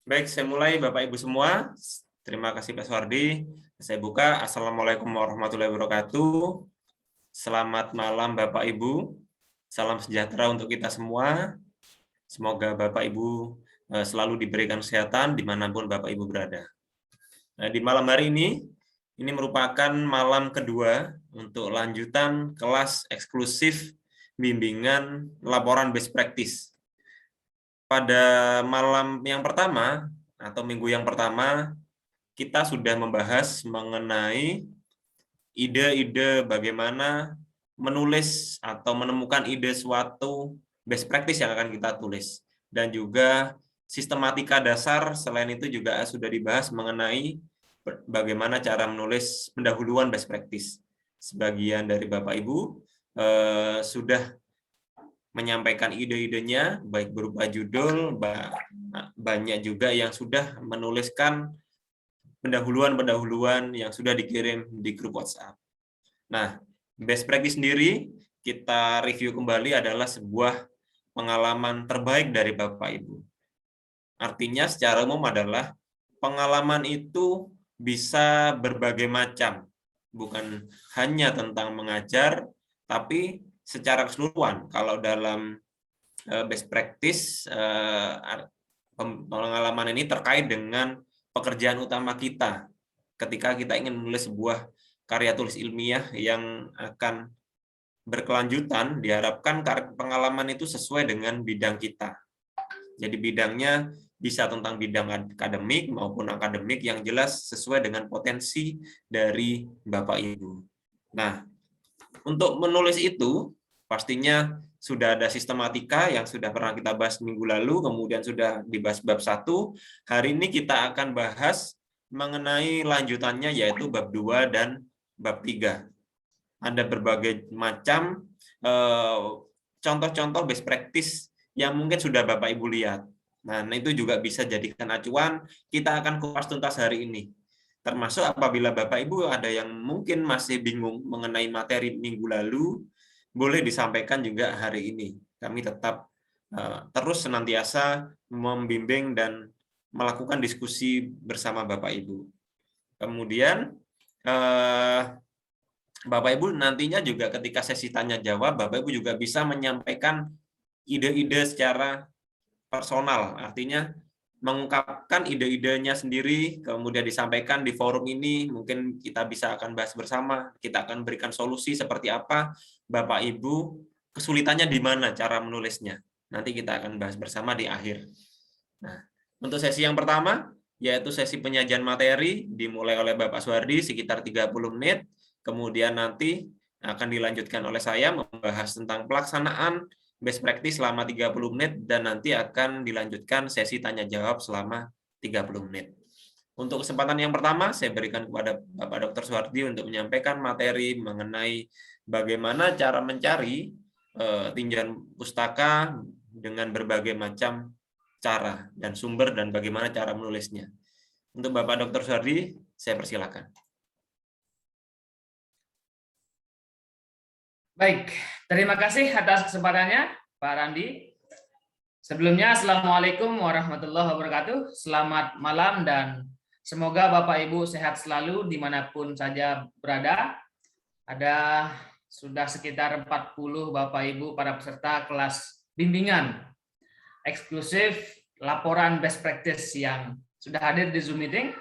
Baik, saya mulai Bapak Ibu semua. Terima kasih Pak Suwardi. Saya buka. Assalamualaikum warahmatullahi wabarakatuh. Selamat malam Bapak Ibu. Salam sejahtera untuk kita semua. Semoga Bapak Ibu selalu diberikan kesehatan dimanapun Bapak Ibu berada. Nah, di malam hari ini merupakan malam kedua untuk lanjutan kelas eksklusif bimbingan laporan best practice. Pada malam yang pertama atau minggu yang pertama, kita sudah membahas mengenai ide-ide bagaimana menulis atau menemukan ide suatu best practice yang akan kita tulis. Dan juga sistematika dasar, selain itu juga sudah dibahas mengenai bagaimana cara menulis pendahuluan best practice. Sebagian dari Bapak Ibu sudah menyampaikan ide-idenya, baik berupa judul, banyak juga yang sudah menuliskan pendahuluan-pendahuluan yang sudah dikirim di grup WhatsApp. Nah, best practice sendiri kita review kembali adalah sebuah pengalaman terbaik dari Bapak Ibu. Artinya secara umum adalah pengalaman itu bisa berbagai macam, bukan hanya tentang mengajar, tapi secara keseluruhan. Kalau dalam best practice, pengalaman ini terkait dengan pekerjaan utama kita ketika kita ingin menulis sebuah karya tulis ilmiah yang akan berkelanjutan. Diharapkan pengalaman itu sesuai dengan bidang kita. Jadi bidangnya bisa tentang bidang akademik maupun akademik yang jelas sesuai dengan potensi dari Bapak Ibu. Nah, untuk menulis itu pastinya sudah ada sistematika yang sudah pernah kita bahas minggu lalu, kemudian sudah dibahas bab 1. Hari ini kita akan bahas mengenai lanjutannya, yaitu bab 2 dan bab 3. Ada berbagai macam contoh-contoh best practice yang mungkin sudah Bapak Ibu lihat. Nah, itu juga bisa jadikan acuan, kita akan kupas tuntas hari ini. Termasuk apabila Bapak Ibu ada yang mungkin masih bingung mengenai materi minggu lalu, boleh disampaikan juga hari ini. Kami tetap terus senantiasa membimbing dan melakukan diskusi bersama Bapak Ibu. Kemudian Bapak Ibu nantinya juga ketika sesi tanya jawab, Bapak Ibu juga bisa menyampaikan ide-ide secara personal, artinya mengungkapkan ide-idenya sendiri, kemudian disampaikan di forum ini, mungkin kita bisa akan bahas bersama, kita akan berikan solusi seperti apa, Bapak Ibu, kesulitannya di mana cara menulisnya. Nanti kita akan bahas bersama di akhir. Nah, untuk sesi yang pertama, yaitu sesi penyajian materi, dimulai oleh Bapak Suwardi sekitar 30 menit, kemudian nanti akan dilanjutkan oleh saya membahas tentang pelaksanaan best practice selama 30 menit dan nanti akan dilanjutkan sesi tanya jawab selama 30 menit. Untuk kesempatan yang pertama saya berikan kepada Bapak Dr. Suwardi untuk menyampaikan materi mengenai bagaimana cara mencari tinjauan pustaka dengan berbagai macam cara dan sumber dan bagaimana cara menulisnya. Untuk Bapak Dr. Suwardi, saya persilakan. Baik, terima kasih atas kesempatannya, Pak Randi. Sebelumnya, Assalamualaikum warahmatullahi wabarakatuh. Selamat malam dan semoga Bapak Ibu sehat selalu dimanapun saja berada. Ada sudah sekitar 40 Bapak Ibu para peserta kelas bimbingan eksklusif laporan best practice yang sudah hadir di Zoom meeting.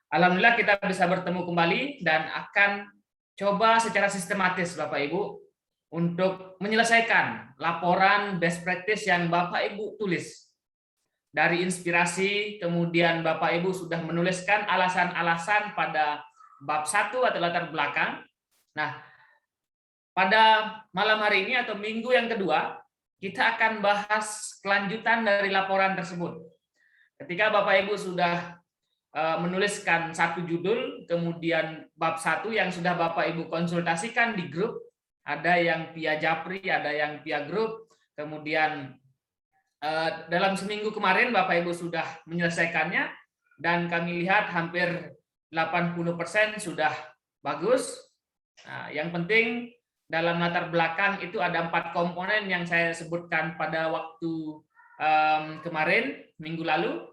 Alhamdulillah kita bisa bertemu kembali dan akan coba secara sistematis Bapak Ibu untuk menyelesaikan laporan best practice yang Bapak Ibu tulis. Dari inspirasi, kemudian Bapak Ibu sudah menuliskan alasan-alasan pada bab 1 atau latar belakang. Nah, pada malam hari ini atau minggu yang kedua, kita akan bahas kelanjutan dari laporan tersebut. Ketika Bapak Ibu sudah menuliskan satu judul, kemudian bab 1 yang sudah Bapak Ibu konsultasikan di grup, ada yang via Japri, ada yang via grup, kemudian dalam seminggu kemarin Bapak Ibu sudah menyelesaikannya, dan kami lihat hampir 80% sudah bagus. Nah, yang penting dalam latar belakang itu ada 4 komponen yang saya sebutkan pada waktu kemarin, minggu lalu.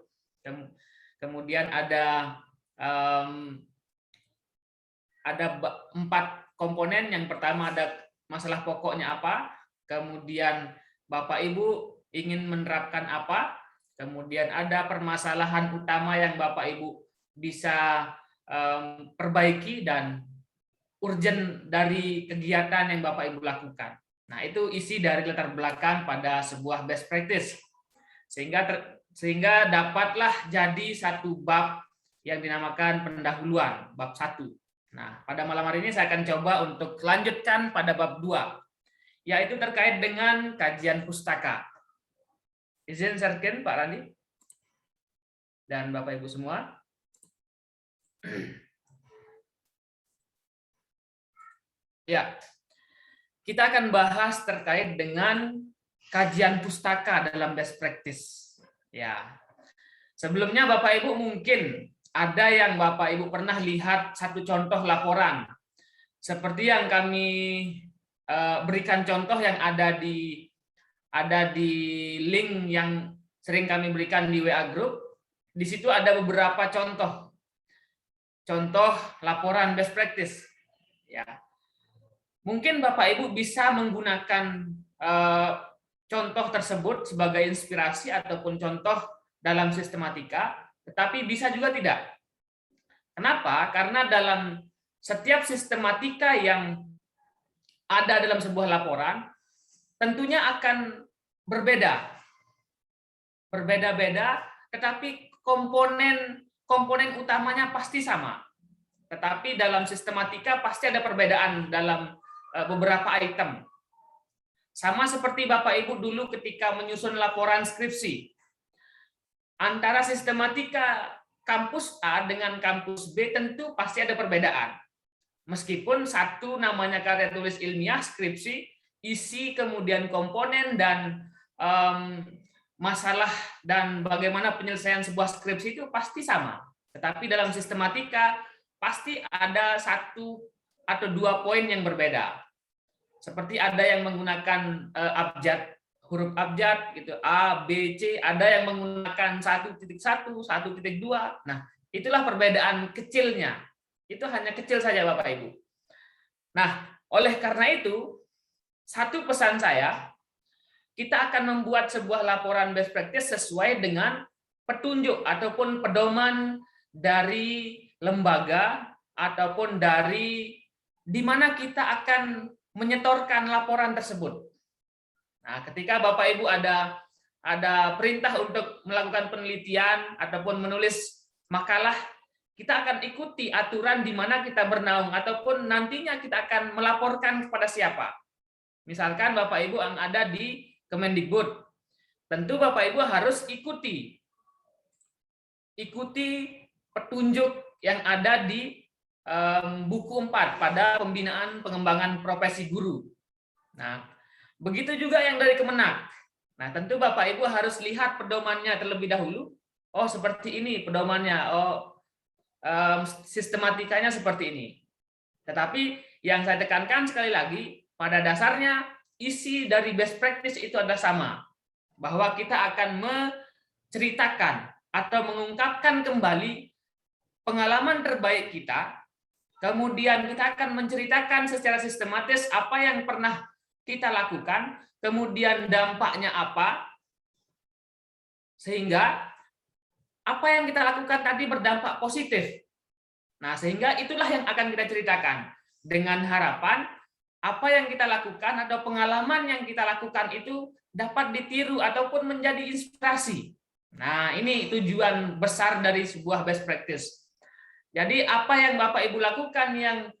kemudian ada 4 komponen. Yang pertama ada masalah pokoknya apa, kemudian Bapak Ibu ingin menerapkan apa, kemudian ada permasalahan utama yang Bapak Ibu bisa perbaiki, dan urgent dari kegiatan yang Bapak Ibu lakukan. Nah, itu isi dari latar belakang pada sebuah best practice. Sehingga dapatlah jadi satu bab yang dinamakan pendahuluan, bab 1. Nah, pada malam hari ini saya akan coba untuk lanjutkan pada bab 2, yaitu terkait dengan kajian pustaka. Izin share-kan Pak Randi dan Bapak Ibu semua. Ya, kita akan bahas terkait dengan kajian pustaka dalam best practice. Ya, sebelumnya Bapak Ibu mungkin ada yang Bapak Ibu pernah lihat satu contoh laporan seperti yang kami berikan contoh yang ada di link yang sering kami berikan di WA Group. Di situ ada beberapa contoh laporan best practice. Ya, mungkin Bapak Ibu bisa menggunakan contoh tersebut sebagai inspirasi ataupun contoh dalam sistematika, tetapi bisa juga tidak. Kenapa? Karena dalam setiap sistematika yang ada dalam sebuah laporan tentunya akan berbeda-beda, tetapi komponen utamanya pasti sama. Tetapi dalam sistematika pasti ada perbedaan dalam beberapa item. Sama seperti Bapak Ibu dulu ketika menyusun laporan skripsi. Antara sistematika kampus A dengan kampus B tentu pasti ada perbedaan. Meskipun satu namanya karya tulis ilmiah, skripsi, isi, kemudian komponen, dan masalah dan bagaimana penyelesaian sebuah skripsi itu pasti sama. Tetapi dalam sistematika pasti ada 1 atau 2 poin yang berbeda. Seperti ada yang menggunakan abjad, huruf abjad gitu, A, B, C, ada yang menggunakan 1.1, 1.2. Nah, itulah perbedaan kecilnya. Itu hanya kecil saja Bapak Ibu. Nah, oleh karena itu, satu pesan saya, kita akan membuat sebuah laporan best practice sesuai dengan petunjuk ataupun pedoman dari lembaga ataupun dari di mana kita akan menyetorkan laporan tersebut. Nah, ketika Bapak Ibu ada perintah untuk melakukan penelitian ataupun menulis makalah, kita akan ikuti aturan di mana kita bernaung ataupun nantinya kita akan melaporkan kepada siapa. Misalkan Bapak Ibu yang ada di Kemendikbud, tentu Bapak Ibu harus ikuti petunjuk yang ada di buku 4 pada pembinaan pengembangan profesi guru. Nah, begitu juga yang dari Kemenak. Nah, tentu Bapak Ibu harus lihat pedomannya terlebih dahulu. Oh, seperti ini pedomannya. Oh, sistematikanya seperti ini. Tetapi yang saya tekankan sekali lagi, pada dasarnya isi dari best practice itu adalah sama. Bahwa kita akan menceritakan atau mengungkapkan kembali pengalaman terbaik kita. Kemudian kita akan menceritakan secara sistematis apa yang pernah kita lakukan, kemudian dampaknya apa, sehingga apa yang kita lakukan tadi berdampak positif. Nah, sehingga itulah yang akan kita ceritakan. Dengan harapan apa yang kita lakukan atau pengalaman yang kita lakukan itu dapat ditiru ataupun menjadi inspirasi. Nah, ini tujuan besar dari sebuah best practice. Jadi apa yang Bapak Ibu lakukan yang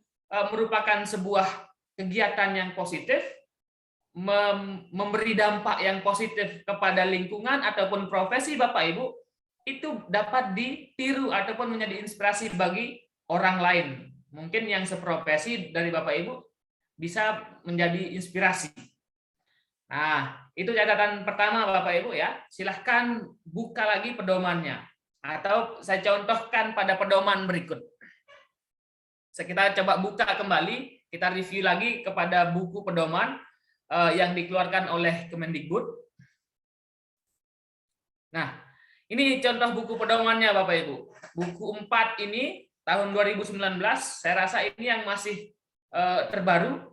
merupakan sebuah kegiatan yang positif, memberi dampak yang positif kepada lingkungan ataupun profesi Bapak Ibu, itu dapat ditiru ataupun menjadi inspirasi bagi orang lain. Mungkin yang seprofesi dari Bapak Ibu bisa menjadi inspirasi. Nah, itu catatan pertama Bapak Ibu ya. Silahkan buka lagi pedomannya. Atau saya contohkan pada pedoman berikut. Kita coba buka kembali, kita review lagi kepada buku pedoman yang dikeluarkan oleh Kemendikbud. Nah, Ini contoh buku pedomannya Bapak Ibu. Buku 4 ini tahun 2019, saya rasa ini yang masih terbaru.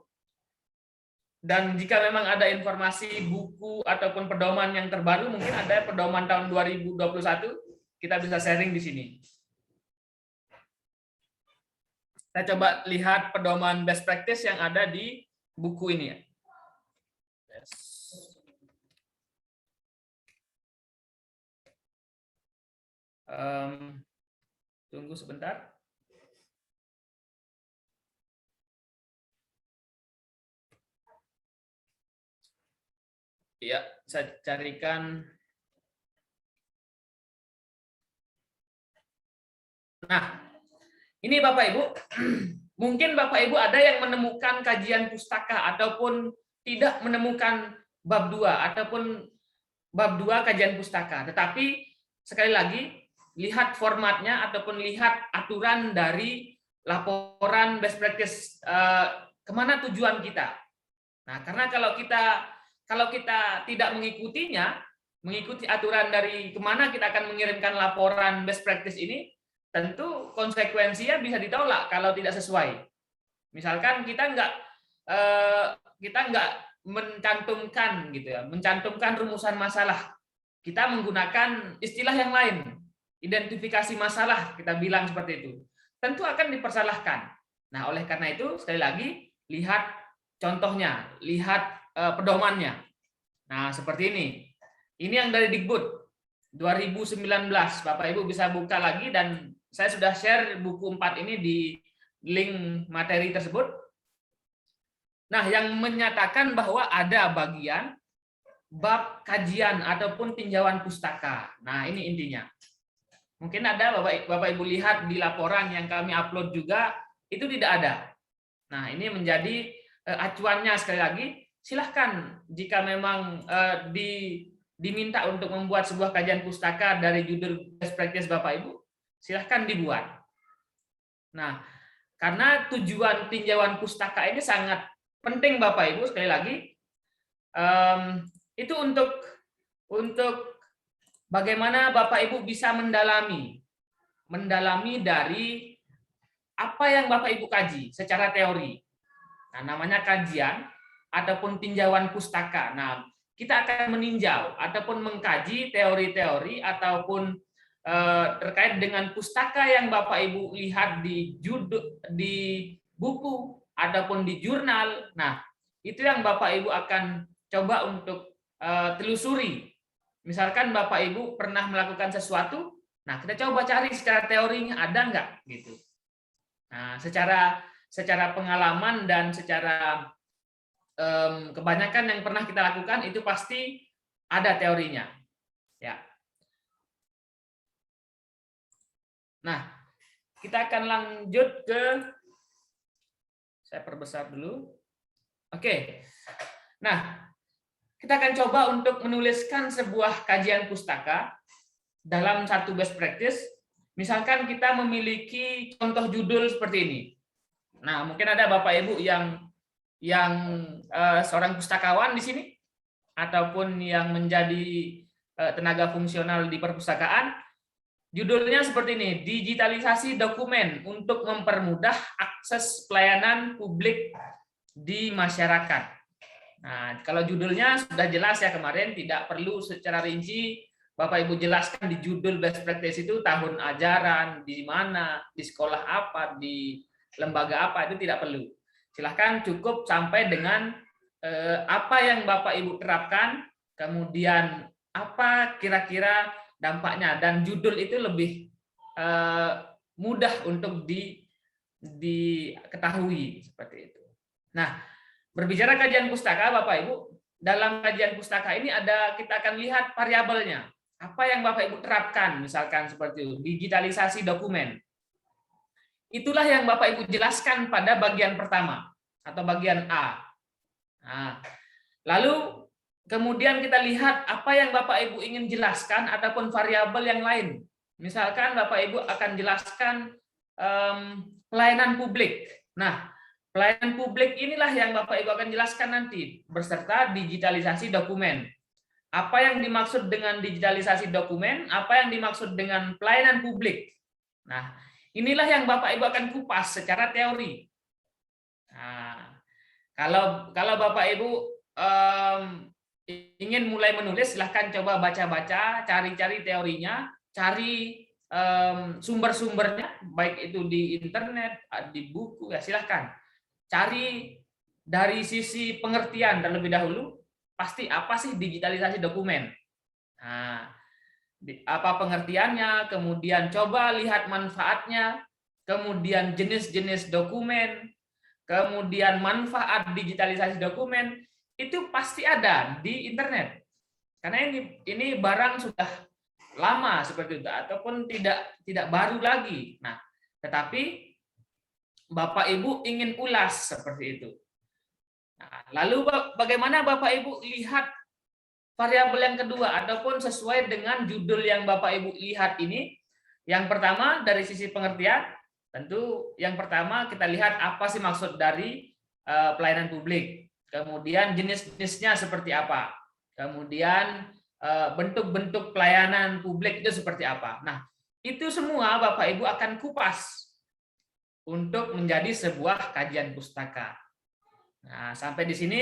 Dan jika memang ada informasi buku ataupun pedoman yang terbaru, mungkin ada pedoman tahun 2021, kita bisa sharing di sini. Kita coba lihat pedoman best practice yang ada di buku ini ya. Tunggu sebentar. Ya, saya carikan. Nah, ini Bapak Ibu, mungkin Bapak Ibu ada yang menemukan kajian pustaka ataupun tidak menemukan bab 2 ataupun bab 2 kajian pustaka. Tetapi sekali lagi, lihat formatnya ataupun lihat aturan dari laporan best practice, kemana tujuan kita. Nah, karena kalau kita tidak mengikutinya, mengikuti aturan dari kemana kita akan mengirimkan laporan best practice ini, tentu konsekuensinya bisa ditolak kalau tidak sesuai. Misalkan kita nggak mencantumkan gitu ya, mencantumkan rumusan masalah. Kita menggunakan istilah yang lain, identifikasi masalah, kita bilang seperti itu. Tentu akan dipersalahkan. Nah, oleh karena itu sekali lagi lihat contohnya, lihat pedomannya. Nah, seperti ini. Ini yang dari Dikbud 2019. Bapak Ibu bisa buka lagi dan saya sudah share buku 4 ini di link materi tersebut. Nah, yang menyatakan bahwa ada bagian bab kajian ataupun tinjauan pustaka. Nah, ini intinya. Mungkin ada Bapak Ibu lihat di laporan yang kami upload juga, itu tidak ada. Nah, ini menjadi acuannya sekali lagi. Silahkan jika memang diminta untuk membuat sebuah kajian pustaka dari judul best practice Bapak Ibu, silahkan dibuat. Nah, karena tujuan tinjauan pustaka ini sangat penting Bapak Ibu, sekali lagi, itu untuk bagaimana Bapak Ibu bisa mendalami dari apa yang Bapak Ibu kaji secara teori. Nah, namanya kajian ataupun tinjauan pustaka. Nah, kita akan meninjau ataupun mengkaji teori-teori ataupun terkait dengan pustaka yang Bapak Ibu lihat di buku ataupun di jurnal. Nah, itu yang Bapak Ibu akan coba untuk telusuri. Misalkan Bapak Ibu pernah melakukan sesuatu, nah kita coba cari secara teorinya ada nggak gitu. Nah, secara pengalaman dan secara kebanyakan yang pernah kita lakukan itu pasti ada teorinya. Ya. Nah, kita akan lanjut ke, saya perbesar dulu. Oke. Nah, kita akan coba untuk menuliskan sebuah kajian pustaka dalam satu best practice. Misalkan kita memiliki contoh judul seperti ini. Nah, mungkin ada Bapak Ibu yang seorang pustakawan di sini ataupun yang menjadi tenaga fungsional di perpustakaan. Judulnya seperti ini, digitalisasi dokumen untuk mempermudah akses pelayanan publik di masyarakat. Nah, kalau judulnya sudah jelas ya kemarin, tidak perlu secara rinci Bapak Ibu jelaskan di judul best practice itu tahun ajaran, di mana, di sekolah apa, di lembaga apa, itu tidak perlu. Silahkan cukup sampai dengan apa yang Bapak Ibu terapkan, kemudian apa kira-kira dampaknya, dan judul itu lebih mudah untuk diketahui seperti itu. Nah, berbicara kajian pustaka Bapak Ibu, dalam kajian pustaka ini kita akan lihat variabelnya. Apa yang Bapak Ibu terapkan, misalkan seperti itu, digitalisasi dokumen. Itulah yang Bapak Ibu jelaskan pada bagian pertama atau bagian A. Nah, lalu kemudian kita lihat apa yang Bapak Ibu ingin jelaskan ataupun variabel yang lain. Misalkan Bapak Ibu akan jelaskan pelayanan publik. Nah, pelayanan publik inilah yang Bapak Ibu akan jelaskan nanti beserta digitalisasi dokumen. apa yang dimaksud dengan digitalisasi dokumen, apa yang dimaksud dengan pelayanan publik. Nah, inilah yang Bapak Ibu akan kupas secara teori. Nah, kalau Bapak Ibu ingin mulai menulis, silahkan coba baca-baca, cari-cari teorinya, cari sumber-sumbernya, baik itu di internet, di buku, ya silahkan. Cari dari sisi pengertian terlebih dahulu, pasti apa sih digitalisasi dokumen. Nah, apa pengertiannya, kemudian coba lihat manfaatnya, kemudian jenis-jenis dokumen, kemudian manfaat digitalisasi dokumen, itu pasti ada di internet. Karena ini barang sudah lama seperti itu, ataupun tidak baru lagi. Nah, tetapi Bapak Ibu ingin ulas seperti itu. Nah, lalu bagaimana Bapak Ibu lihat variabel yang kedua, ataupun sesuai dengan judul yang Bapak Ibu lihat ini? Yang pertama dari sisi pengertian, tentu yang pertama kita lihat apa sih maksud dari pelayanan publik. Kemudian jenis-jenisnya seperti apa. Kemudian bentuk-bentuk pelayanan publik itu seperti apa. Nah, itu semua Bapak Ibu akan kupas untuk menjadi sebuah kajian pustaka. Nah, sampai di sini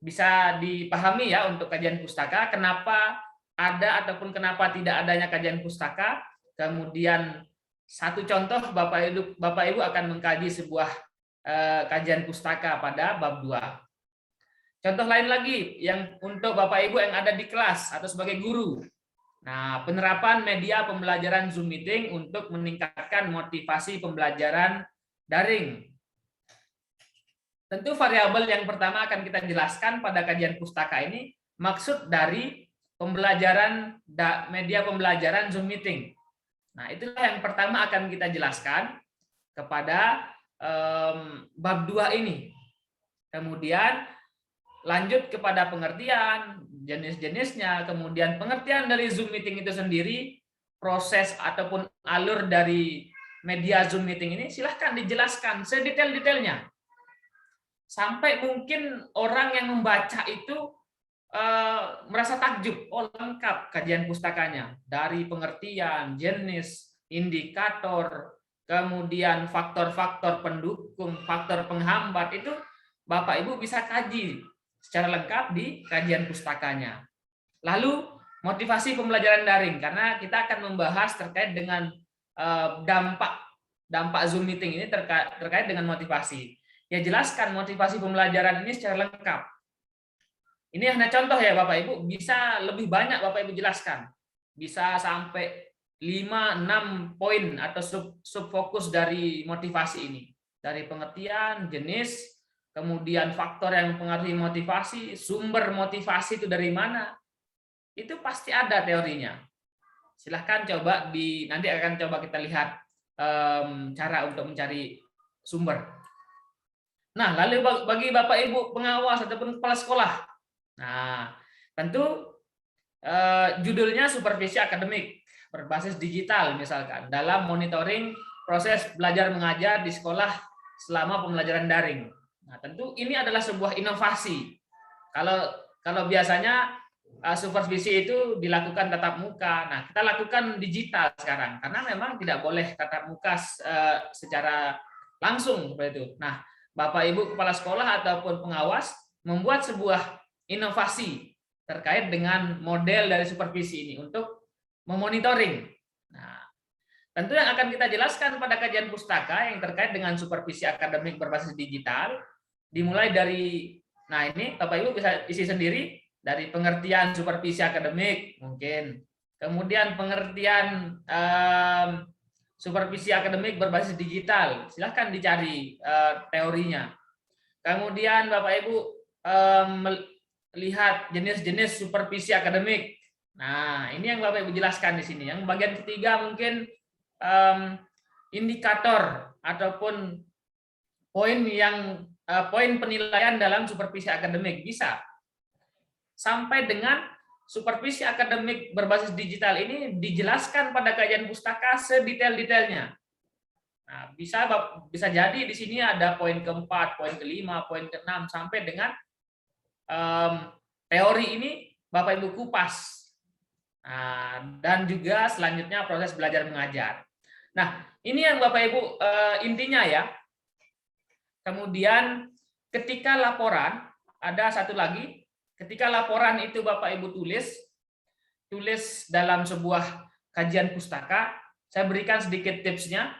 bisa dipahami ya untuk kajian pustaka, kenapa ada ataupun kenapa tidak adanya kajian pustaka. Kemudian satu contoh Bapak Ibu akan mengkaji sebuah kajian pustaka pada bab 2. Contoh lain lagi yang untuk Bapak Ibu yang ada di kelas atau sebagai guru. Nah, penerapan media pembelajaran Zoom meeting untuk meningkatkan motivasi pembelajaran daring. Tentu variabel yang pertama akan kita jelaskan pada kajian pustaka ini, maksud dari pembelajaran media pembelajaran Zoom meeting. Nah, itulah yang pertama akan kita jelaskan kepada bab 2 ini. Kemudian lanjut kepada pengertian, jenis-jenisnya, kemudian pengertian dari Zoom meeting itu sendiri, proses ataupun alur dari media Zoom meeting ini silahkan dijelaskan sedetail-detailnya. Sampai mungkin orang yang membaca itu merasa takjub, oh lengkap kajian pustakanya, dari pengertian, jenis, indikator, kemudian faktor-faktor pendukung, faktor penghambat, itu Bapak Ibu bisa kaji secara lengkap di kajian pustakanya. Lalu motivasi pembelajaran daring, karena kita akan membahas terkait dengan dampak Zoom meeting ini terkait dengan motivasi. Ya, jelaskan motivasi pembelajaran ini secara lengkap. Ini hanya contoh ya Bapak Ibu, bisa lebih banyak Bapak Ibu jelaskan. Bisa sampai 5-6 poin atau subfokus dari motivasi ini. Dari pengertian, jenis, kemudian faktor yang mempengaruhi motivasi, sumber motivasi itu dari mana, itu pasti ada teorinya. Silahkan coba nanti akan coba kita lihat cara untuk mencari sumber. Nah, lalu bagi Bapak Ibu pengawas ataupun kepala sekolah, nah tentu judulnya supervisi akademik berbasis digital misalkan dalam monitoring proses belajar mengajar di sekolah selama pembelajaran daring. Nah, tentu ini adalah sebuah inovasi. Kalau biasanya supervisi itu dilakukan tatap muka, nah kita lakukan digital sekarang karena memang tidak boleh tatap muka secara langsung seperti itu. Nah, Bapak Ibu kepala sekolah ataupun pengawas membuat sebuah inovasi terkait dengan model dari supervisi ini untuk memonitoring. Nah, tentu yang akan kita jelaskan pada kajian pustaka yang terkait dengan supervisi akademik berbasis digital, dimulai dari, nah ini Bapak Ibu bisa isi sendiri, dari pengertian supervisi akademik mungkin, kemudian pengertian supervisi akademik berbasis digital, silahkan dicari teorinya. Kemudian Bapak Ibu melihat jenis-jenis supervisi akademik. Nah, ini yang Bapak Ibu jelaskan di sini. Yang bagian ketiga mungkin indikator ataupun poin penilaian dalam supervisi akademik bisa. Sampai dengan supervisi akademik berbasis digital ini dijelaskan pada kajian pustaka sedetail-detailnya. Nah, bisa jadi di sini ada poin keempat, poin kelima, poin keenam sampai dengan teori ini Bapak Ibu kupas. Nah, dan juga selanjutnya proses belajar mengajar. Nah, ini yang Bapak Ibu intinya ya. Kemudian ketika laporan, ada satu lagi, ketika laporan itu Bapak Ibu tulis dalam sebuah kajian pustaka, saya berikan sedikit tipsnya.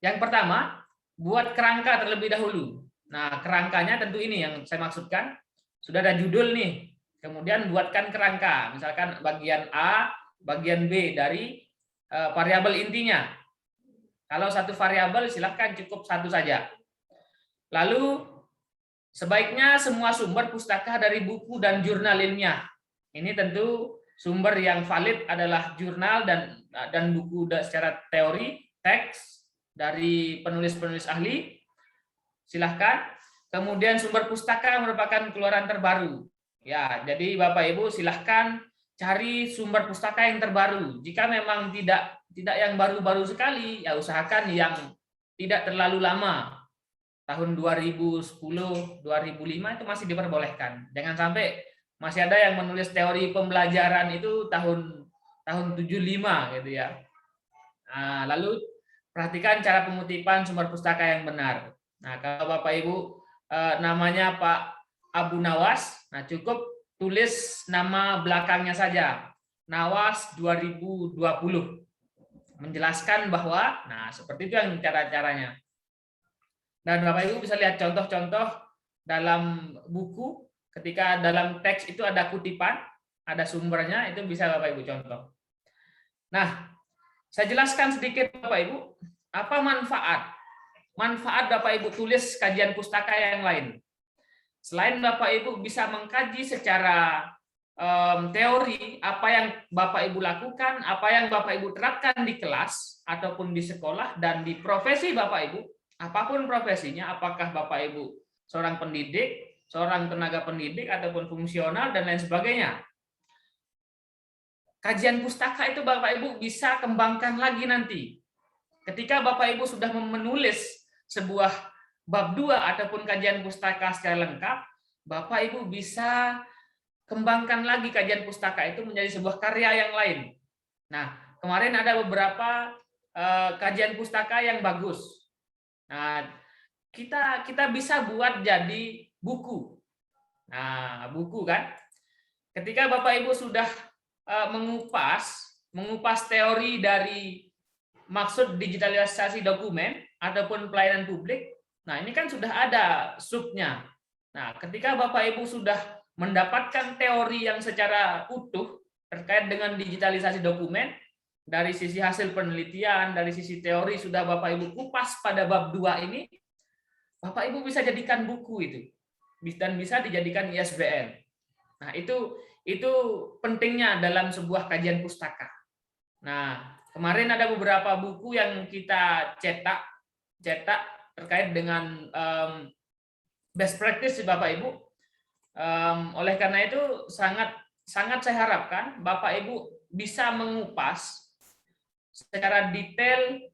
Yang pertama, buat kerangka terlebih dahulu. Nah, kerangkanya tentu ini yang saya maksudkan. Sudah ada judul nih, kemudian buatkan kerangka. Misalkan bagian A, bagian B dari variabel intinya. Kalau satu variabel silahkan cukup satu saja. Lalu sebaiknya semua sumber pustaka dari buku dan jurnal ilmiah. Ini tentu sumber yang valid adalah jurnal dan buku secara teori, teks dari penulis-penulis ahli. Silahkan. Kemudian sumber pustaka merupakan keluaran terbaru. Ya, jadi Bapak Ibu silahkan cari sumber pustaka yang terbaru. Jika memang tidak yang baru-baru sekali, ya usahakan yang tidak terlalu lama. Tahun 2010, 2005 itu masih diperbolehkan. Jangan sampai masih ada yang menulis teori pembelajaran itu tahun 75 gitu ya. Nah, lalu perhatikan cara pengutipan sumber pustaka yang benar. Nah, kalau Bapak Ibu namanya Pak Abu Nawas, nah cukup tulis nama belakangnya saja, Nawas 2020, menjelaskan bahwa, nah seperti itu yang cara-caranya. Dan Bapak Ibu bisa lihat contoh-contoh dalam buku, ketika dalam teks itu ada kutipan, ada sumbernya, itu bisa Bapak Ibu contoh. Nah, saya jelaskan sedikit Bapak Ibu, apa manfaat Bapak Ibu tulis kajian pustaka yang lain. Selain Bapak Ibu bisa mengkaji secara teori apa yang Bapak Ibu lakukan, apa yang Bapak Ibu terapkan di kelas ataupun di sekolah dan di profesi Bapak Ibu, apapun profesinya, apakah Bapak Ibu seorang pendidik, seorang tenaga pendidik ataupun fungsional dan lain sebagainya. Kajian pustaka itu Bapak Ibu bisa kembangkan lagi nanti. Ketika Bapak Ibu sudah menulis sebuah bab 2 ataupun kajian pustaka secara lengkap, Bapak Ibu bisa kembangkan lagi kajian pustaka itu menjadi sebuah karya yang lain. Nah, kemarin ada beberapa kajian pustaka yang bagus. Nah, kita bisa buat jadi buku. Nah, buku kan. Ketika Bapak Ibu sudah mengupas teori dari maksud digitalisasi dokumen ataupun pelayanan publik, nah ini kan sudah ada subnya. Nah, ketika Bapak Ibu sudah mendapatkan teori yang secara utuh terkait dengan digitalisasi dokumen, dari sisi hasil penelitian, dari sisi teori sudah Bapak Ibu kupas pada bab 2 ini, Bapak Ibu bisa jadikan buku itu dan bisa dijadikan ISBN. Nah, itu pentingnya dalam sebuah kajian pustaka. Nah, kemarin ada beberapa buku yang kita cetak terkait dengan best practice Bapak Ibu. Oleh karena itu sangat saya harapkan Bapak Ibu bisa mengupas secara detail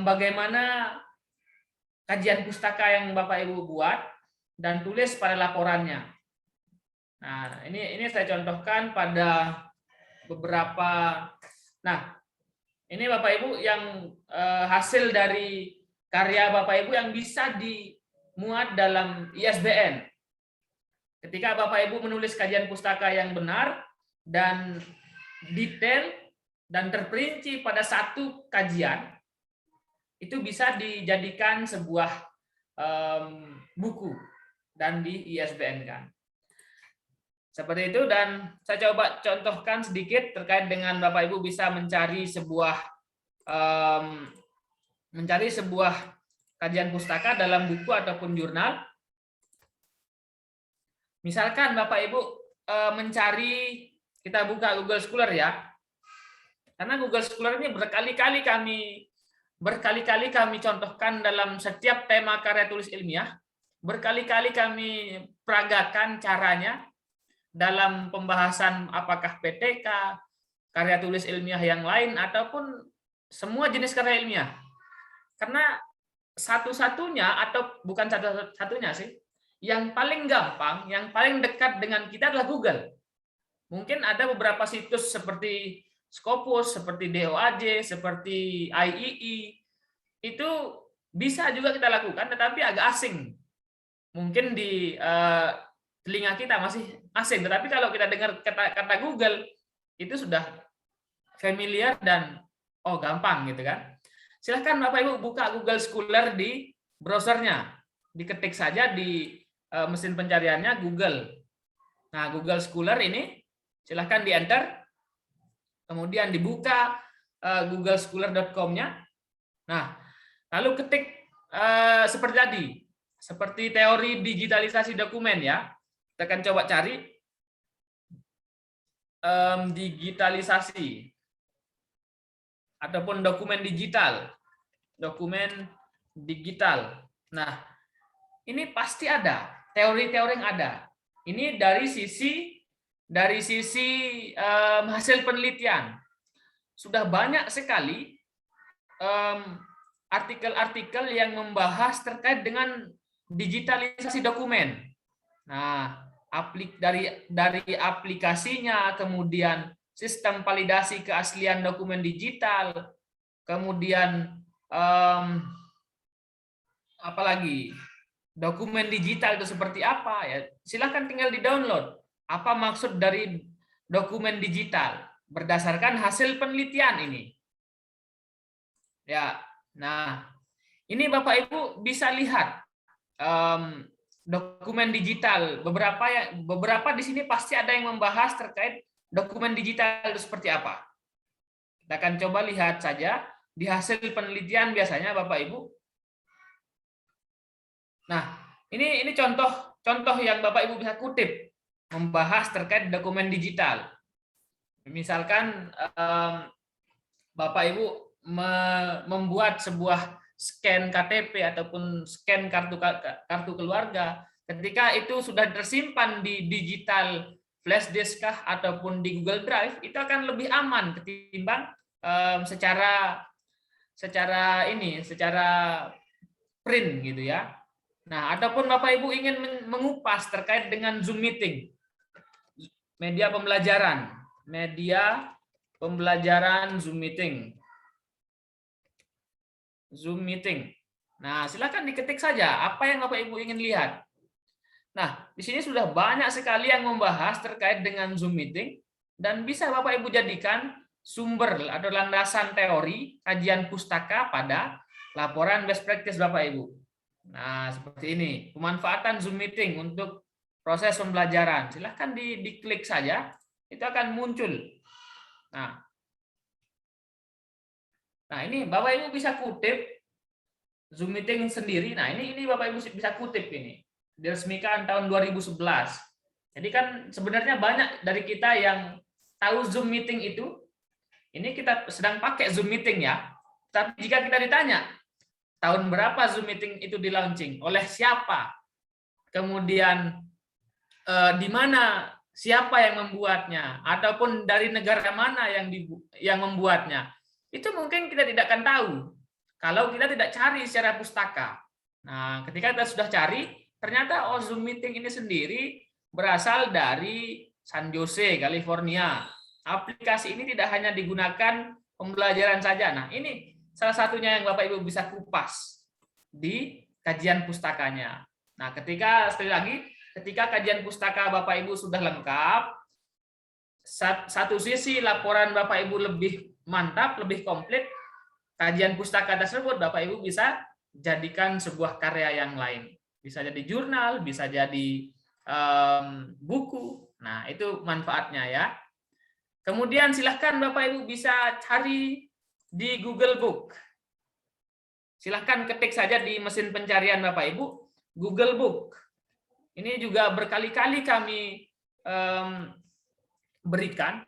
bagaimana kajian pustaka yang Bapak Ibu buat dan tulis pada laporannya. Nah, ini saya contohkan pada beberapa. Nah, ini Bapak Ibu yang hasil dari karya Bapak Ibu yang bisa dimuat dalam ISBN. Ketika Bapak Ibu menulis kajian pustaka yang benar dan detail dan terperinci pada satu kajian, itu bisa dijadikan sebuah buku dan di ISBN kan. Seperti itu, dan saya coba contohkan sedikit terkait dengan Bapak Ibu bisa mencari sebuah kajian pustaka dalam buku ataupun jurnal. Misalkan Bapak Ibu mencari, kita buka Google Scholar ya, karena Google Scholar ini berkali-kali kami contohkan dalam setiap tema karya tulis ilmiah, berkali-kali kami peragakan caranya dalam pembahasan apakah PTK, karya tulis ilmiah yang lain, ataupun semua jenis karya ilmiah. Karena satu-satunya, atau bukan satu-satunya sih, yang paling gampang, yang paling dekat dengan kita adalah Google. Mungkin ada beberapa situs seperti Scopus, seperti DOAJ, seperti IEE, itu bisa juga kita lakukan, tetapi agak asing. Mungkin di telinga kita masih asing, tetapi kalau kita dengar kata Google, itu sudah familiar dan oh gampang gitu kan. Silahkan Bapak Ibu buka Google Scholar di browsernya, diketik saja di mesin pencariannya Google. Nah, Google Scholar ini silahkan di enter, kemudian dibuka googlescholar.com-nya. Nah, lalu ketik seperti tadi, seperti teori digitalisasi dokumen ya. Kita akan coba cari digitalisasi ataupun dokumen digital. Nah, ini pasti ada teori-teori yang ada. Ini dari sisi hasil penelitian. Sudah banyak sekali artikel-artikel yang membahas terkait dengan digitalisasi dokumen. Nah, dari aplikasinya, kemudian sistem validasi keaslian dokumen digital, kemudian apalagi dokumen digital itu seperti apa ya. Silahkan tinggal di-download. Apa maksud dari dokumen digital berdasarkan hasil penelitian ini. Ya, nah ini Bapak Ibu bisa lihat dokumen digital. Beberapa di sini pasti ada yang membahas terkait dokumen digital itu seperti apa. Kita akan coba lihat saja di hasil penelitian biasanya Bapak Ibu. Nah, ini contoh yang Bapak Ibu bisa kutip membahas terkait dokumen digital. Misalkan Bapak Ibu membuat sebuah scan KTP ataupun scan kartu keluarga, ketika itu sudah tersimpan di digital flash disk kah ataupun di Google Drive, itu akan lebih aman ketimbang secara print gitu ya. Nah, ataupun Bapak Ibu ingin mengupas terkait dengan Zoom meeting, media pembelajaran Zoom meeting. Nah, silakan diketik saja apa yang Bapak Ibu ingin lihat. Nah, di sini sudah banyak sekali yang membahas terkait dengan Zoom meeting dan bisa Bapak Ibu jadikan sumber atau landasan teori kajian pustaka pada laporan best practice Bapak Ibu. Nah, seperti ini, pemanfaatan Zoom meeting untuk proses pembelajaran. Silahkan diklik saja, itu akan muncul. Nah, ini Bapak Ibu bisa kutip Zoom meeting sendiri. Nah, ini Bapak Ibu bisa kutip ini. Diresmikan tahun 2011. Jadi kan sebenarnya banyak dari kita yang tahu Zoom meeting itu. Ini kita sedang pakai Zoom meeting ya. Tapi jika kita ditanya, tahun berapa Zoom meeting itu di-launching? Oleh siapa? Kemudian di mana, siapa yang membuatnya? Ataupun dari negara mana yang membuatnya? Itu mungkin kita tidak akan tahu kalau kita tidak cari secara pustaka. Nah, ketika kita sudah cari, ternyata Zoom meeting ini sendiri berasal dari San Jose, California. Aplikasi ini tidak hanya digunakan pembelajaran saja. Nah, ini salah satunya yang Bapak Ibu bisa kupas di kajian pustakanya. Nah, sekali lagi, ketika kajian pustaka Bapak Ibu sudah lengkap, satu sisi laporan Bapak Ibu lebih mantap, lebih komplit, kajian pustaka tersebut Bapak Ibu bisa jadikan sebuah karya yang lain. Bisa jadi jurnal, bisa jadi buku. Nah, itu manfaatnya ya. Kemudian silahkan Bapak Ibu bisa cari di Google Book. Silahkan ketik saja di mesin pencarian Bapak Ibu, Google Book. Ini juga berkali-kali kami berikan,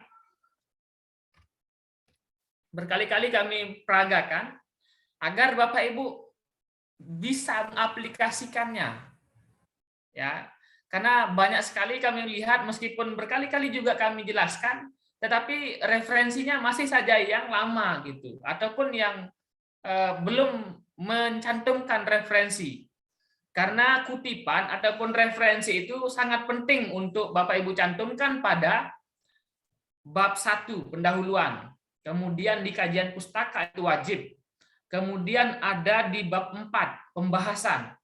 berkali-kali kami peragakan, agar Bapak Ibu bisa mengaplikasikannya. Ya, karena banyak sekali kami lihat, meskipun berkali-kali juga kami jelaskan, tetapi referensinya masih saja yang lama gitu, ataupun yang belum mencantumkan referensi. Karena kutipan ataupun referensi itu sangat penting untuk Bapak Ibu cantumkan pada bab 1 pendahuluan. Kemudian di kajian pustaka itu wajib. Kemudian ada di bab 4 pembahasan.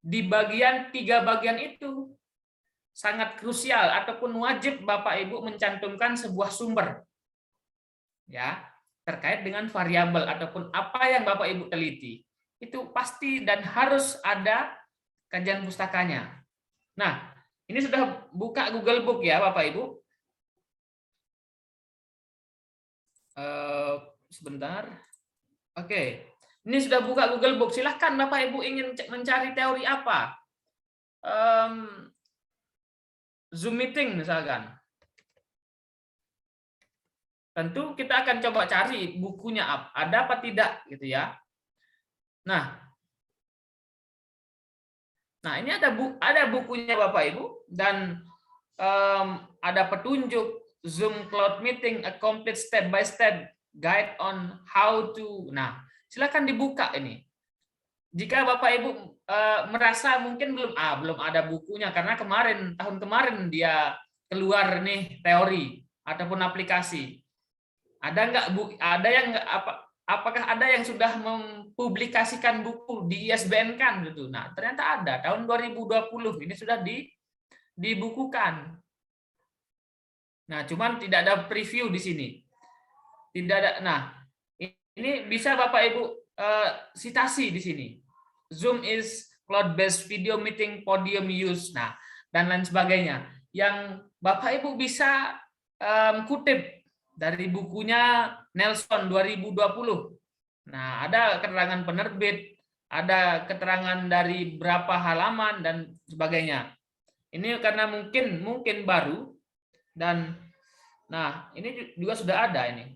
Di bagian 3 bagian itu sangat krusial ataupun wajib Bapak Ibu mencantumkan sebuah sumber. Ya, terkait dengan variabel ataupun apa yang Bapak Ibu teliti. Itu pasti dan harus ada kajian pustakanya. Nah, ini sudah buka Google Book ya Bapak Ibu. Sebentar. Oke, ini sudah buka Google Book. Silahkan Bapak Ibu ingin mencari teori apa. Zoom meeting misalkan. Tentu kita akan coba cari bukunya ada apa tidak gitu ya. Nah ini ada bukunya Bapak Ibu dan ada petunjuk Zoom Cloud Meeting a complete step by step guide on how to. Nah silakan dibuka ini. Jika Bapak Ibu merasa mungkin belum ada bukunya karena tahun kemarin dia keluar nih teori ataupun aplikasi. Ada yang apakah ada yang sudah mempublikasikan buku di ISBN kan gitu. Nah, ternyata ada tahun 2020 ini sudah dibukukan. Nah, cuman tidak ada preview di sini. Tidak ada. Nah, ini bisa Bapak Ibu citasi di sini. Zoom is cloud-based video meeting podium use. Nah, dan lain sebagainya. Yang Bapak Ibu bisa kutip dari bukunya Nelson 2020. Nah, ada keterangan penerbit, ada keterangan dari berapa halaman dan sebagainya. Ini karena mungkin baru dan nah, ini juga sudah ada ini.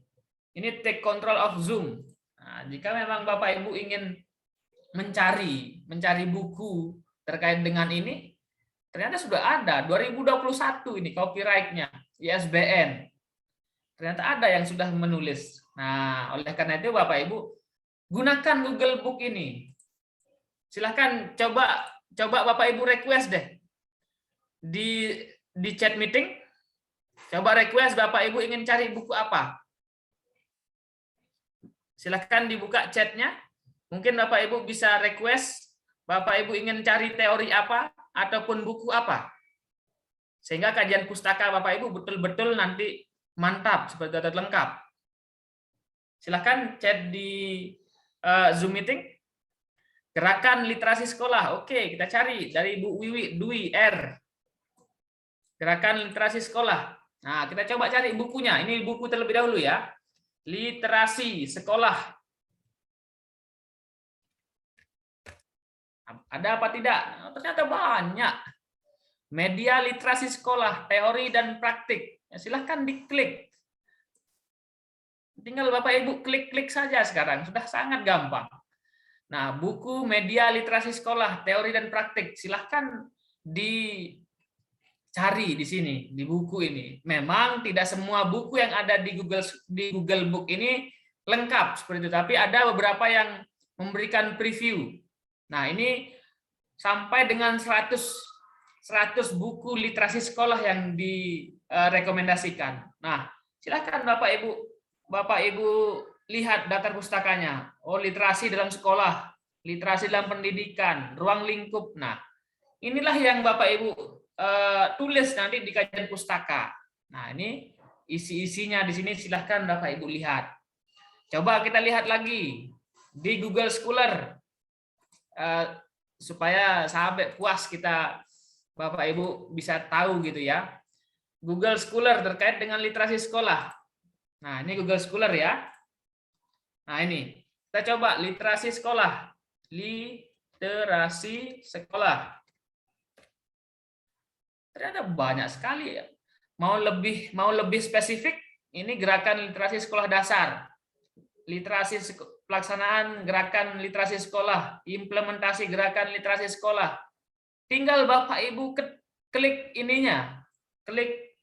Ini take control of Zoom. Nah, jika memang Bapak Ibu ingin mencari buku terkait dengan ini, ternyata sudah ada 2021 ini copyright-nya ISBN. Ternyata ada yang sudah menulis. Nah, oleh karena itu Bapak Ibu gunakan Google Book ini. Silahkan coba Bapak Ibu request deh di chat meeting. Coba request Bapak Ibu ingin cari buku apa. Silahkan dibuka chatnya. Mungkin Bapak Ibu bisa request Bapak Ibu ingin cari teori apa ataupun buku apa. Sehingga kajian pustaka Bapak Ibu betul-betul nanti mantap seperti data lengkap. Silahkan chat di Zoom meeting. Gerakan literasi sekolah. Oke, kita cari dari Bu Wiwi Dwi R. Gerakan literasi sekolah. Nah, kita coba cari bukunya. Ini buku terlebih dahulu ya. Literasi sekolah. Ada apa tidak? Nah, ternyata banyak. Media literasi sekolah, teori dan praktik. Ya, silahkan diklik. Tinggal Bapak Ibu klik-klik saja sekarang, sudah sangat gampang. Nah, buku media literasi sekolah, teori dan praktik, silahkan dicari di sini, di buku ini. Memang tidak semua buku yang ada di Google Book ini lengkap seperti itu, tapi ada beberapa yang memberikan preview. Nah, ini sampai dengan 100 buku literasi sekolah yang direkomendasikan. Nah, silakan Bapak Ibu lihat daftar pustakanya. Oh, literasi dalam sekolah, literasi dalam pendidikan, ruang lingkup. Nah, inilah yang Bapak Ibu tulis nanti di kajian pustaka. Nah, ini isi-isinya di sini silahkan Bapak Ibu lihat. Coba kita lihat lagi di Google Scholar supaya sampai puas kita Bapak Ibu bisa tahu gitu ya. Google Scholar terkait dengan literasi sekolah. Nah, ini Google Scholar ya. Nah, ini. Kita coba literasi sekolah. Literasi sekolah. Ternyata banyak sekali ya. Mau lebih spesifik, ini gerakan literasi sekolah dasar. Literasi pelaksanaan gerakan literasi sekolah, implementasi gerakan literasi sekolah. Tinggal Bapak Ibu klik ininya, klik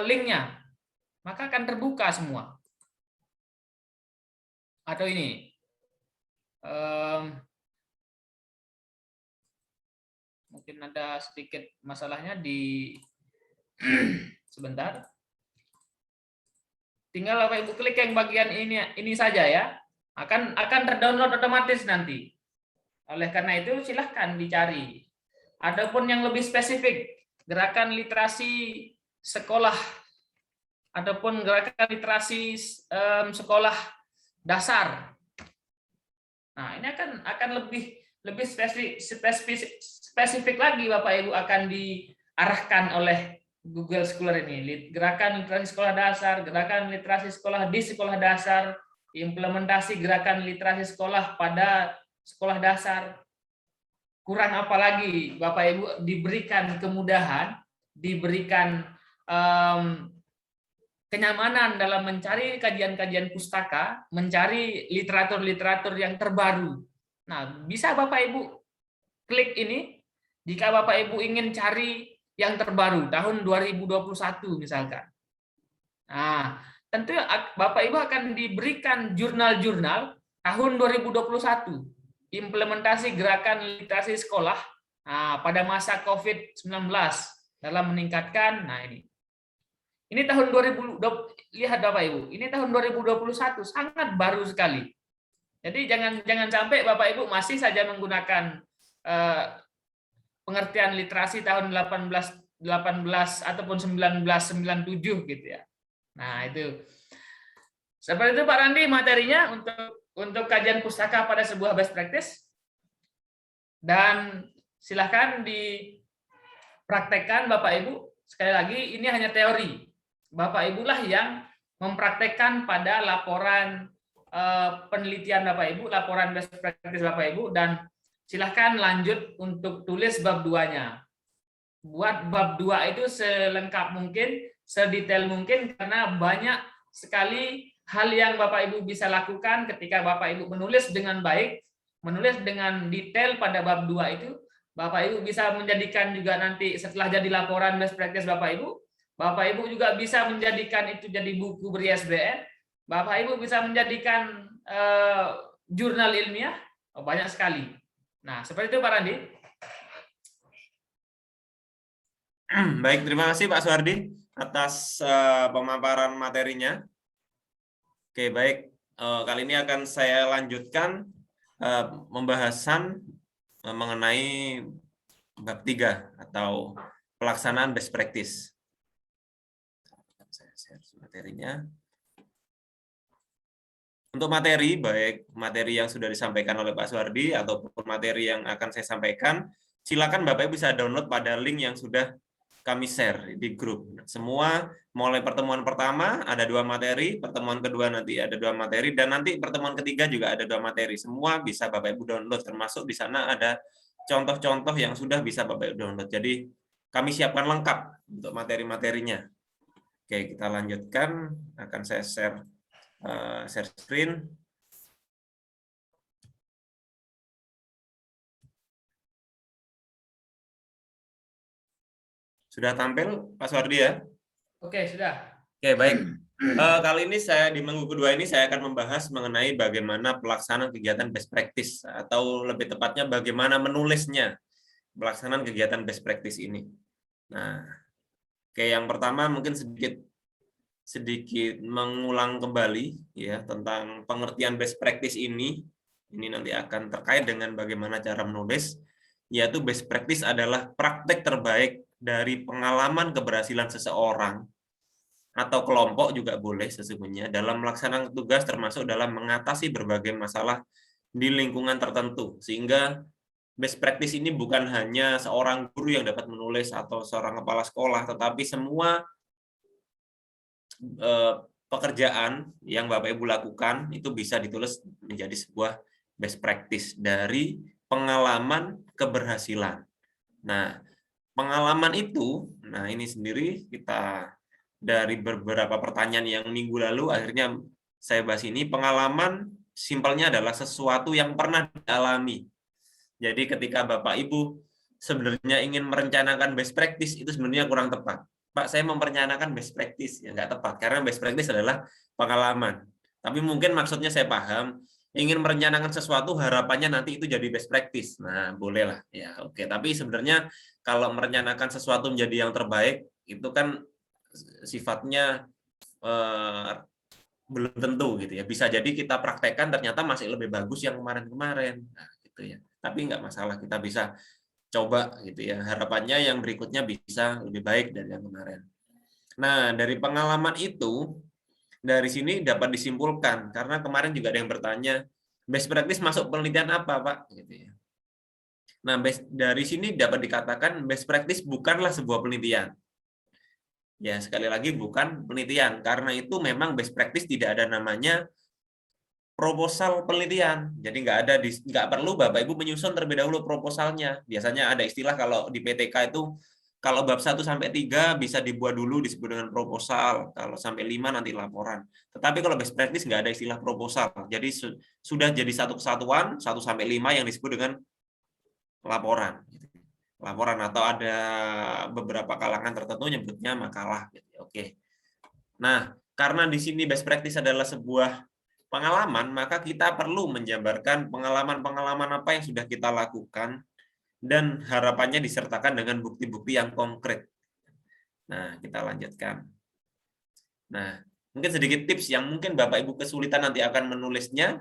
linknya, maka akan terbuka semua. Atau ini, mungkin ada sedikit masalahnya di sebentar. Tinggal Bapak Ibu klik yang bagian ini saja ya. Akan terdownload otomatis nanti. Oleh karena itu silahkan dicari. Adapun yang lebih spesifik, gerakan literasi sekolah ataupun gerakan literasi sekolah dasar. Nah, ini akan lebih spesifik lagi Bapak Ibu akan diarahkan oleh Google Scholar ini. Gerakan literasi sekolah dasar, gerakan literasi sekolah di sekolah dasar, implementasi gerakan literasi sekolah pada sekolah dasar. Kurang apa lagi Bapak Ibu diberikan kemudahan, diberikan kenyamanan dalam mencari kajian-kajian pustaka, mencari literatur-literatur yang terbaru. Nah, bisa Bapak Ibu klik ini jika Bapak Ibu ingin cari yang terbaru tahun 2021 misalkan. Nah, tentu Bapak Ibu akan diberikan jurnal-jurnal tahun 2021 implementasi gerakan literasi sekolah pada masa COVID-19 dalam meningkatkan. Nah, ini tahun 2020, lihat Bapak Ibu, ini tahun 2021 sangat baru sekali. Jadi jangan sampai Bapak Ibu masih saja menggunakan pengertian literasi tahun 18 ataupun 1997 gitu ya. Nah, itu. Seperti itu Pak Randi materinya untuk kajian pustaka pada sebuah best practice. Dan silakan dipraktekkan Bapak Ibu. Sekali lagi ini hanya teori. Bapak Ibu lah yang mempraktekkan pada laporan penelitian Bapak Ibu, laporan best practice Bapak Ibu, dan silahkan lanjut untuk tulis bab 2-nya. Buat bab 2 itu selengkap mungkin, sedetail mungkin, karena banyak sekali hal yang Bapak Ibu bisa lakukan ketika Bapak Ibu menulis dengan baik, menulis dengan detail pada bab 2 itu. Bapak Ibu bisa menjadikan juga nanti setelah jadi laporan best practice Bapak Ibu juga bisa menjadikan itu jadi buku ber-ISBN. Bapak Ibu bisa menjadikan jurnal ilmiah, banyak sekali. Nah, seperti itu Pak Randi. Baik, terima kasih Pak Suhardi atas pemaparan materinya. Oke, baik. Kali ini akan saya lanjutkan pembahasan mengenai bab 3 atau pelaksanaan best practice. Saya share materinya. Untuk materi, baik materi yang sudah disampaikan oleh Pak Suhardi ataupun materi yang akan saya sampaikan, silakan Bapak Ibu bisa download pada link yang sudah kami share di grup. Semua mulai pertemuan pertama ada 2 materi, pertemuan kedua nanti ada 2 materi, dan nanti pertemuan ketiga juga ada 2 materi. Semua bisa Bapak Ibu download, termasuk di sana ada contoh-contoh yang sudah bisa Bapak Ibu download. Jadi kami siapkan lengkap untuk materi-materinya. Oke, kita lanjutkan. Akan saya share screen. Sudah tampil Pak Suhardi ya? Oke, sudah. Oke, baik. Kali ini di minggu kedua ini saya akan membahas mengenai bagaimana pelaksanaan kegiatan best practice, atau lebih tepatnya bagaimana menulisnya pelaksanaan kegiatan best practice ini. Nah, oke, yang pertama mungkin sedikit mengulang kembali ya tentang pengertian best practice ini. Ini nanti akan terkait dengan bagaimana cara menulis, yaitu best practice adalah praktek terbaik dari pengalaman keberhasilan seseorang atau kelompok juga boleh sesungguhnya dalam melaksanakan tugas, termasuk dalam mengatasi berbagai masalah di lingkungan tertentu. Sehingga best practice ini bukan hanya seorang guru yang dapat menulis atau seorang kepala sekolah, tetapi semua pekerjaan yang Bapak Ibu lakukan itu bisa ditulis menjadi sebuah best practice dari pengalaman keberhasilan. Nah, pengalaman itu, nah ini sendiri kita dari beberapa pertanyaan yang minggu lalu akhirnya saya bahas ini. Pengalaman simpelnya adalah sesuatu yang pernah dialami. Jadi ketika Bapak Ibu sebenarnya ingin merencanakan best practice, itu sebenarnya kurang tepat. Pak, saya merencanakan best practice, ya nggak tepat, karena best practice adalah pengalaman. Tapi mungkin maksudnya saya paham, ingin merencanakan sesuatu harapannya nanti itu jadi best practice. Nah, bolehlah ya. Oke, tapi sebenarnya kalau merencanakan sesuatu menjadi yang terbaik itu kan sifatnya belum tentu gitu ya. Bisa jadi kita praktekkan ternyata masih lebih bagus yang kemarin-kemarin. Nah, gitu ya. Tapi nggak masalah, kita bisa coba gitu ya. Harapannya yang berikutnya bisa lebih baik dari yang kemarin. Nah, dari pengalaman itu, dari sini dapat disimpulkan, karena kemarin juga ada yang bertanya, best practice masuk penelitian apa, Pak? Gitu ya. Nah, dari sini dapat dikatakan best practice bukanlah sebuah penelitian. Ya, sekali lagi bukan penelitian, karena itu memang best practice tidak ada namanya proposal penelitian. Jadi nggak perlu Bapak Ibu menyusun terlebih dahulu proposalnya. Biasanya ada istilah kalau di PTK itu kalau bab 1 sampai 3 bisa dibuat dulu disebut dengan proposal. Kalau sampai 5 nanti laporan. Tetapi kalau best practice nggak ada istilah proposal. Jadi sudah jadi satu kesatuan 1 sampai 5 yang disebut dengan laporan. Laporan atau ada beberapa kalangan tertentu nyebutnya makalah. Oke. Nah, karena di sini best practice adalah sebuah pengalaman, maka kita perlu menjabarkan pengalaman-pengalaman apa yang sudah kita lakukan dan harapannya disertakan dengan bukti-bukti yang konkret. Nah, kita lanjutkan. Nah, mungkin sedikit tips yang mungkin Bapak Ibu kesulitan nanti akan menulisnya,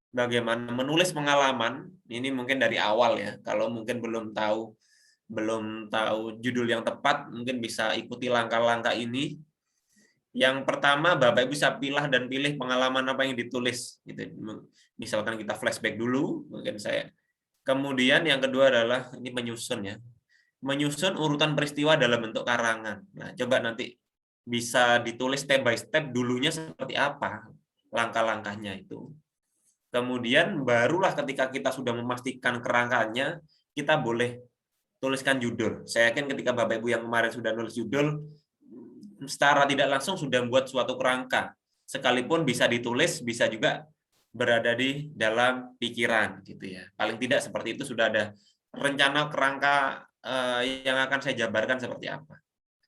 bagaimana menulis pengalaman, ini mungkin dari awal ya, kalau mungkin belum tahu judul yang tepat, mungkin bisa ikuti langkah-langkah ini. Yang pertama, Bapak Ibu bisa pilih pengalaman apa yang ditulis. Gitu. Misalkan kita flashback dulu, mungkin saya. Kemudian yang kedua adalah ini menyusun ya, menyusun urutan peristiwa dalam bentuk karangan. Nah, coba nanti bisa ditulis step by step dulunya seperti apa langkah-langkahnya itu. Kemudian barulah ketika kita sudah memastikan kerangkanya, kita boleh tuliskan judul. Saya yakin ketika Bapak Ibu yang kemarin sudah nulis judul, secara tidak langsung sudah membuat suatu kerangka. Sekalipun bisa ditulis, bisa juga berada di dalam pikiran gitu ya. Paling tidak seperti itu sudah ada rencana kerangka yang akan saya jabarkan seperti apa.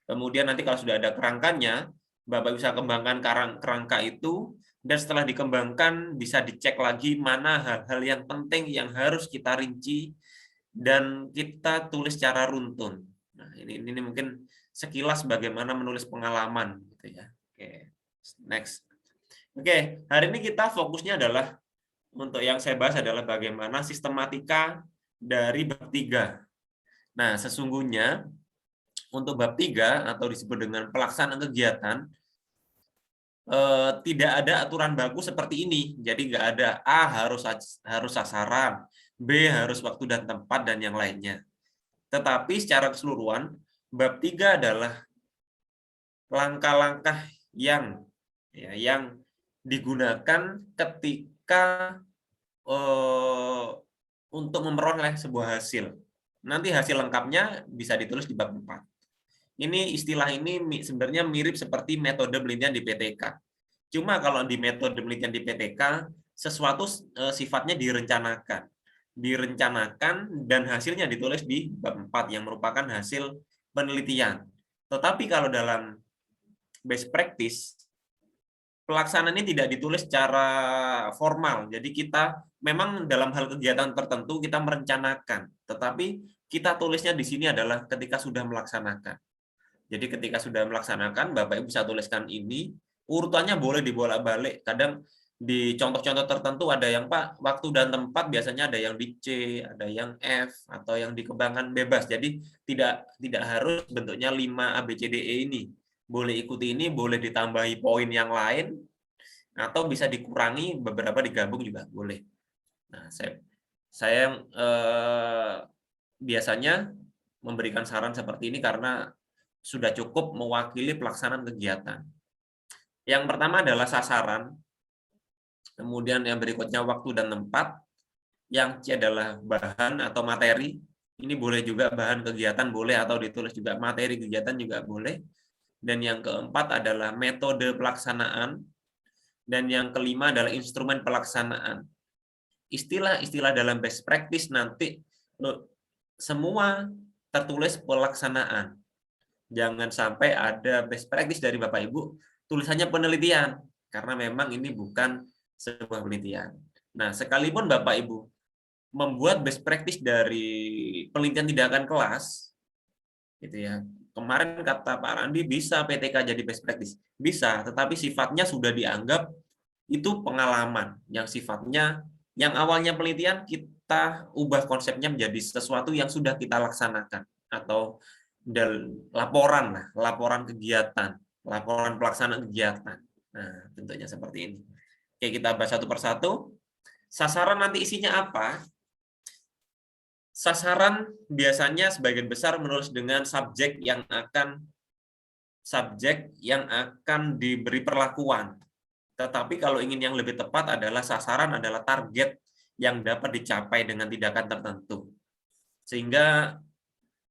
Kemudian nanti kalau sudah ada kerangkanya, Bapak bisa kembangkan kerangka itu, dan setelah dikembangkan bisa dicek lagi mana hal-hal yang penting yang harus kita rinci dan kita tulis secara runtun. Nah, ini mungkin sekilas bagaimana menulis pengalaman gitu ya. Oke, next. Oke, hari ini kita fokusnya adalah untuk yang saya bahas adalah bagaimana sistematika dari bab 3. Nah, sesungguhnya untuk bab 3 atau disebut dengan pelaksanaan kegiatan tidak ada aturan baku seperti ini. Jadi nggak ada A harus sasaran, B harus waktu dan tempat dan yang lainnya. Tetapi secara keseluruhan bab 3 adalah langkah-langkah yang digunakan ketika untuk memperoleh sebuah hasil. Nanti hasil lengkapnya bisa ditulis di bab 4. Ini istilah ini sebenarnya mirip seperti metode penelitian di PTK. Cuma kalau di metode penelitian di PTK, sesuatu sifatnya direncanakan. Direncanakan dan hasilnya ditulis di bab 4 yang merupakan hasil penelitian. Tetapi kalau dalam best practice, pelaksanaan ini tidak ditulis secara formal. Jadi kita memang dalam hal kegiatan tertentu kita merencanakan, tetapi kita tulisnya di sini adalah ketika sudah melaksanakan. Jadi ketika sudah melaksanakan, Bapak Ibu bisa tuliskan ini, urutannya boleh dibolak-balik. Kadang di contoh-contoh tertentu ada yang Pak, waktu dan tempat biasanya ada yang di C, ada yang F, atau yang dikembangkan bebas. Jadi tidak harus bentuknya 5 ABCDE ini. Boleh ikuti ini, boleh ditambahi poin yang lain, atau bisa dikurangi, beberapa digabung juga boleh. Nah, saya biasanya memberikan saran seperti ini karena sudah cukup mewakili pelaksanaan kegiatan. Yang pertama adalah sasaran, kemudian yang berikutnya waktu dan tempat, yang C adalah bahan atau materi, ini boleh juga bahan kegiatan boleh atau ditulis juga materi kegiatan juga boleh, dan yang keempat adalah metode pelaksanaan, dan yang kelima adalah instrumen pelaksanaan. Istilah-istilah dalam best practice nanti semua tertulis pelaksanaan. Jangan sampai ada best practice dari Bapak Ibu tulisannya penelitian, karena memang ini bukan sebuah penelitian. Nah, sekalipun Bapak Ibu membuat best practice dari penelitian tindakan kelas, gitu ya. Kemarin kata Pak Randi bisa PTK jadi best practice, bisa, tetapi sifatnya sudah dianggap itu pengalaman yang sifatnya yang awalnya penelitian kita ubah konsepnya menjadi sesuatu yang sudah kita laksanakan atau laporan kegiatan, laporan pelaksanaan kegiatan. Nah, bentuknya seperti ini. Oke, kita bahas satu persatu. Sasaran nanti isinya apa? Sasaran biasanya sebagian besar menulis dengan subjek yang akan diberi perlakuan. Tetapi kalau ingin yang lebih tepat adalah sasaran adalah target yang dapat dicapai dengan tindakan tertentu. Sehingga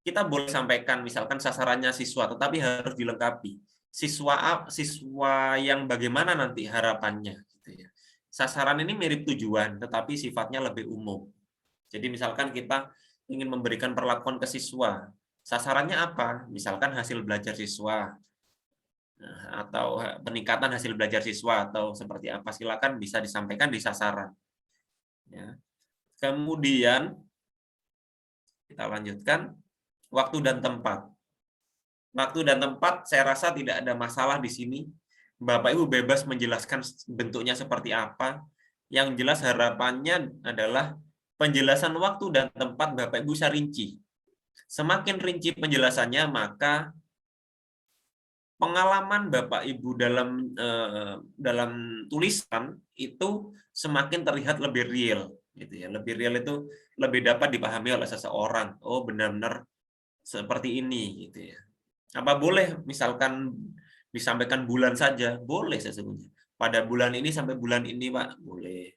kita boleh sampaikan misalkan sasarannya siswa, tetapi harus dilengkapi. Siswa yang bagaimana nanti harapannya. Gitu ya. Sasaran ini mirip tujuan, tetapi sifatnya lebih umum. Jadi misalkan kita ingin memberikan perlakuan ke siswa, sasarannya apa? Misalkan hasil belajar siswa, atau peningkatan hasil belajar siswa, atau seperti apa, silakan bisa disampaikan di sasaran. Ya. Kemudian kita lanjutkan, waktu dan tempat. Waktu dan tempat saya rasa tidak ada masalah di sini. Bapak Ibu bebas menjelaskan bentuknya seperti apa. Yang jelas harapannya adalah penjelasan waktu dan tempat Bapak Ibu bisa rinci. Semakin rinci penjelasannya, maka pengalaman Bapak Ibu dalam tulisan itu semakin terlihat lebih real, gitu ya. Lebih real itu lebih dapat dipahami oleh seseorang. Oh, benar-benar seperti ini, gitu ya. Apa boleh misalkan disampaikan bulan saja? Boleh sesungguhnya. Pada bulan ini sampai bulan ini, Pak, boleh.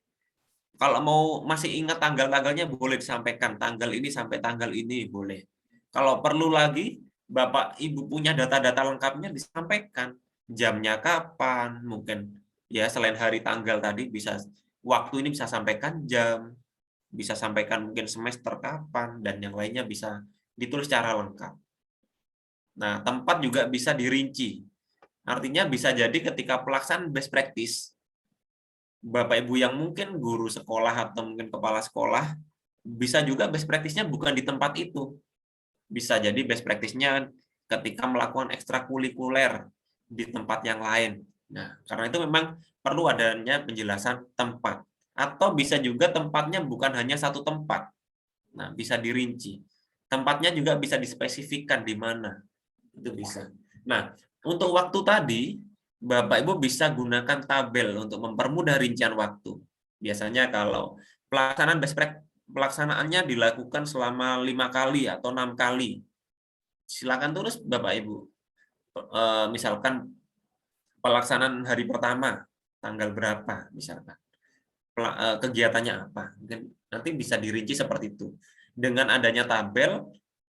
Kalau mau masih ingat tanggal-tanggalnya boleh disampaikan, tanggal ini sampai tanggal ini boleh. Kalau perlu lagi, Bapak Ibu punya data-data lengkapnya disampaikan. Jamnya kapan, mungkin ya selain hari tanggal tadi bisa waktu ini bisa sampaikan jam, bisa sampaikan mungkin semester kapan, dan yang lainnya bisa ditulis secara lengkap. Nah, tempat juga bisa dirinci. Artinya bisa jadi ketika pelaksanaan best practice, Bapak Ibu yang mungkin guru sekolah atau mungkin kepala sekolah, bisa juga best practice-nya bukan di tempat itu. Bisa jadi best practice-nya ketika melakukan ekstrakurikuler di tempat yang lain. Nah, karena itu memang perlu adanya penjelasan tempat. Atau bisa juga tempatnya bukan hanya satu tempat. Nah, bisa dirinci. Tempatnya juga bisa dispesifikkan di mana. Itu bisa. Nah, untuk waktu tadi, Bapak Ibu bisa gunakan tabel untuk mempermudah rincian waktu. Biasanya kalau pelaksanaannya dilakukan selama 5 kali atau 6 kali. Silakan tulis Bapak Ibu. Misalkan pelaksanaan hari pertama, tanggal berapa misalkan. Kegiatannya apa. Nanti bisa dirinci seperti itu. Dengan adanya tabel,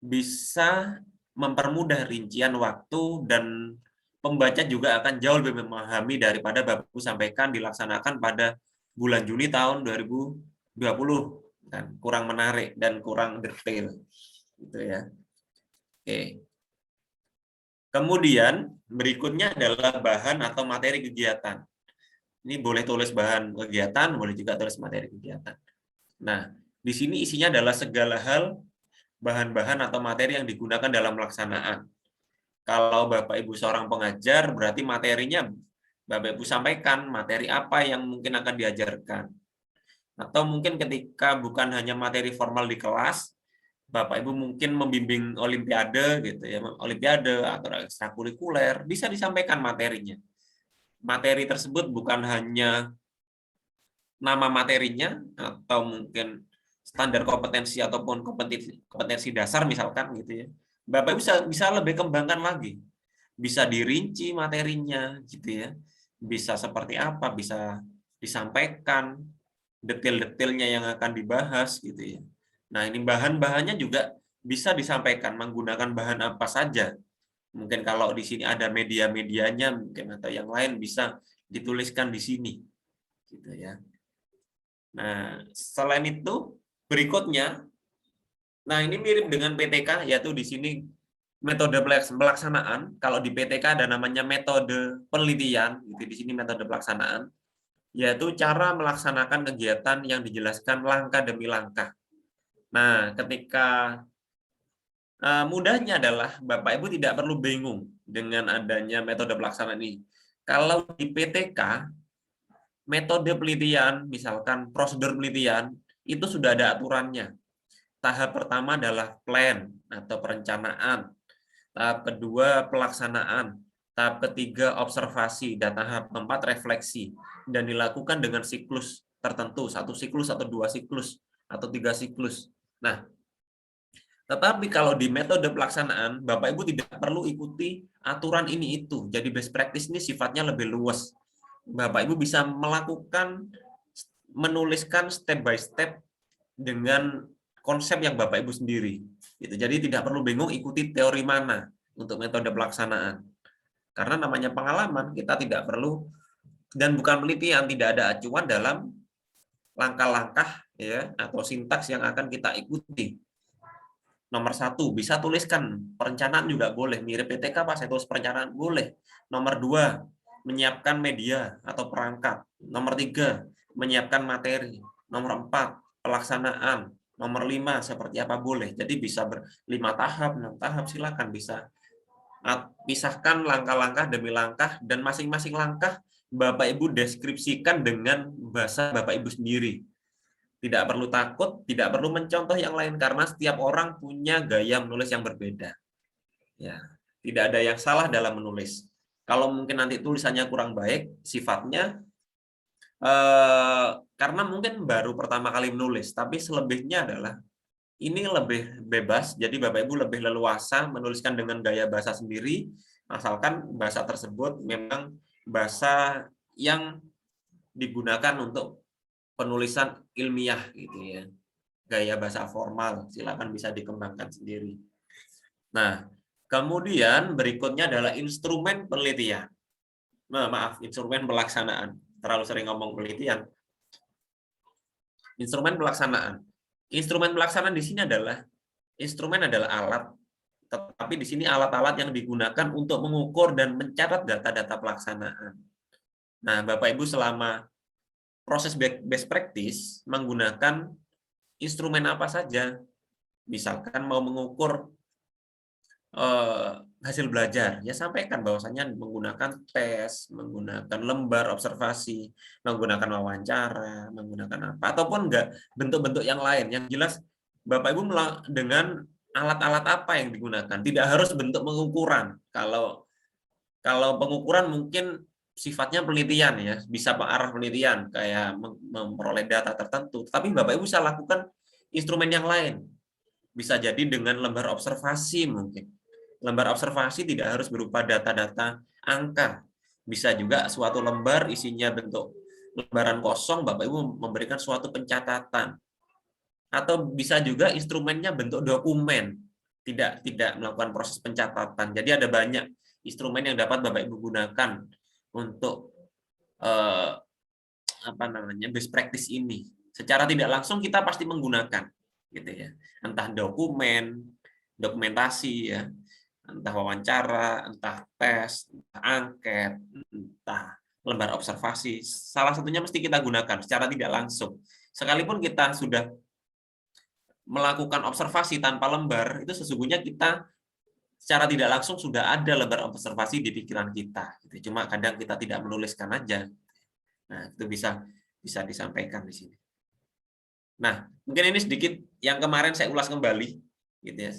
bisa mempermudah rincian waktu dan pembaca juga akan jauh lebih memahami daripada Bapak Ibu sampaikan dilaksanakan pada bulan Juni tahun 2020 dan kurang menarik dan kurang detail gitu ya. Oke. Kemudian berikutnya adalah bahan atau materi kegiatan. Ini boleh tulis bahan kegiatan, boleh juga tulis materi kegiatan. Nah, di sini isinya adalah segala hal bahan-bahan atau materi yang digunakan dalam pelaksanaan. Kalau Bapak Ibu seorang pengajar, berarti materinya Bapak Ibu sampaikan materi apa yang mungkin akan diajarkan. Atau mungkin ketika bukan hanya materi formal di kelas, Bapak Ibu mungkin membimbing olimpiade gitu ya, olimpiade atau ekstrakurikuler, bisa disampaikan materinya. Materi tersebut bukan hanya nama materinya atau mungkin standar kompetensi ataupun kompetensi dasar misalkan gitu ya. Bapak bisa lebih kembangkan lagi. Bisa dirinci materinya gitu ya. Bisa seperti apa, bisa disampaikan detail-detailnya yang akan dibahas gitu ya. Nah, ini bahan-bahannya juga bisa disampaikan menggunakan bahan apa saja. Mungkin kalau di sini ada media-medianya mungkin atau yang lain bisa dituliskan di sini gitu ya. Nah, selain itu berikutnya, nah ini mirip dengan PTK, yaitu di sini metode pelaksanaan. Kalau di PTK ada namanya metode penelitian, gitu. Di sini metode pelaksanaan. yaitu cara melaksanakan kegiatan yang dijelaskan langkah demi langkah. Nah, ketika mudahnya adalah Bapak Ibu tidak perlu bingung dengan adanya metode pelaksanaan ini. Kalau di PTK, metode penelitian, misalkan prosedur penelitian, itu sudah ada aturannya. Tahap pertama adalah plan atau perencanaan. Tahap kedua pelaksanaan. Tahap ketiga observasi dan tahap keempat refleksi. Dan dilakukan dengan siklus tertentu, 1 siklus atau 2 siklus atau 3 siklus. Nah, tetapi kalau di metode pelaksanaan, Bapak Ibu tidak perlu ikuti aturan ini itu. Jadi best practice ini sifatnya lebih luas. Bapak Ibu bisa melakukan, menuliskan step by step dengan konsep yang Bapak Ibu sendiri. Gitu. Jadi tidak perlu bingung ikuti teori mana untuk metode pelaksanaan. Karena namanya pengalaman, kita tidak perlu, dan bukan penelitian, tidak ada acuan dalam langkah-langkah ya atau sintaks yang akan kita ikuti. Nomor 1, bisa tuliskan perencanaan juga boleh. Mirip PTK pas saya tulis perencanaan boleh. Nomor 2, menyiapkan media atau perangkat. Nomor 3, menyiapkan materi. Nomor 4, pelaksanaan. Nomor 5, seperti apa boleh. Jadi bisa 5 tahap, 6 tahap, silakan bisa. Pisahkan langkah-langkah demi langkah, dan masing-masing langkah Bapak Ibu deskripsikan dengan bahasa Bapak Ibu sendiri. Tidak perlu takut, tidak perlu mencontoh yang lain, karena setiap orang punya gaya menulis yang berbeda. Ya, tidak ada yang salah dalam menulis. Kalau mungkin nanti tulisannya kurang baik, sifatnya karena mungkin baru pertama kali menulis, tapi selebihnya adalah ini lebih bebas, jadi Bapak Ibu lebih leluasa menuliskan dengan gaya bahasa sendiri, asalkan bahasa tersebut memang bahasa yang digunakan untuk penulisan ilmiah gitu ya. Gaya bahasa formal, silakan bisa dikembangkan sendiri. Nah, kemudian berikutnya adalah instrumen penelitian. Maaf, instrumen pelaksanaan. Terlalu sering ngomong penelitian. Instrumen pelaksanaan. Instrumen pelaksanaan di sini adalah alat, tetapi di sini alat-alat yang digunakan untuk mengukur dan mencatat data-data pelaksanaan. Nah, Bapak Ibu selama proses best practice menggunakan instrumen apa saja. Misalkan mau mengukur hasil belajar, ya sampaikan bahwasanya menggunakan tes, menggunakan lembar observasi, menggunakan wawancara, menggunakan apa, ataupun enggak bentuk-bentuk yang lain. Yang jelas Bapak Ibu dengan alat-alat apa yang digunakan. Tidak harus bentuk pengukuran. Kalau pengukuran mungkin sifatnya penelitian ya, bisa ke arah penelitian kayak memperoleh data tertentu. Tapi Bapak Ibu bisa lakukan instrumen yang lain. Bisa jadi dengan lembar observasi mungkin. Lembar observasi tidak harus berupa data-data angka. Bisa juga suatu lembar isinya bentuk lembaran kosong, Bapak Ibu memberikan suatu pencatatan. Atau bisa juga instrumennya bentuk dokumen, tidak melakukan proses pencatatan. Jadi ada banyak instrumen yang dapat Bapak Ibu gunakan untuk best practice ini. Secara tidak langsung kita pasti menggunakan, gitu ya. Entah dokumentasi ya, entah wawancara, entah tes, entah angket, entah lembar observasi. Salah satunya mesti kita gunakan secara tidak langsung. Sekalipun kita sudah melakukan observasi tanpa lembar, itu sesungguhnya kita secara tidak langsung sudah ada lembar observasi di pikiran kita. Cuma kadang kita tidak menuliskan aja. Nah, itu bisa disampaikan di sini. Nah, mungkin ini sedikit yang kemarin saya ulas kembali, gitu ya.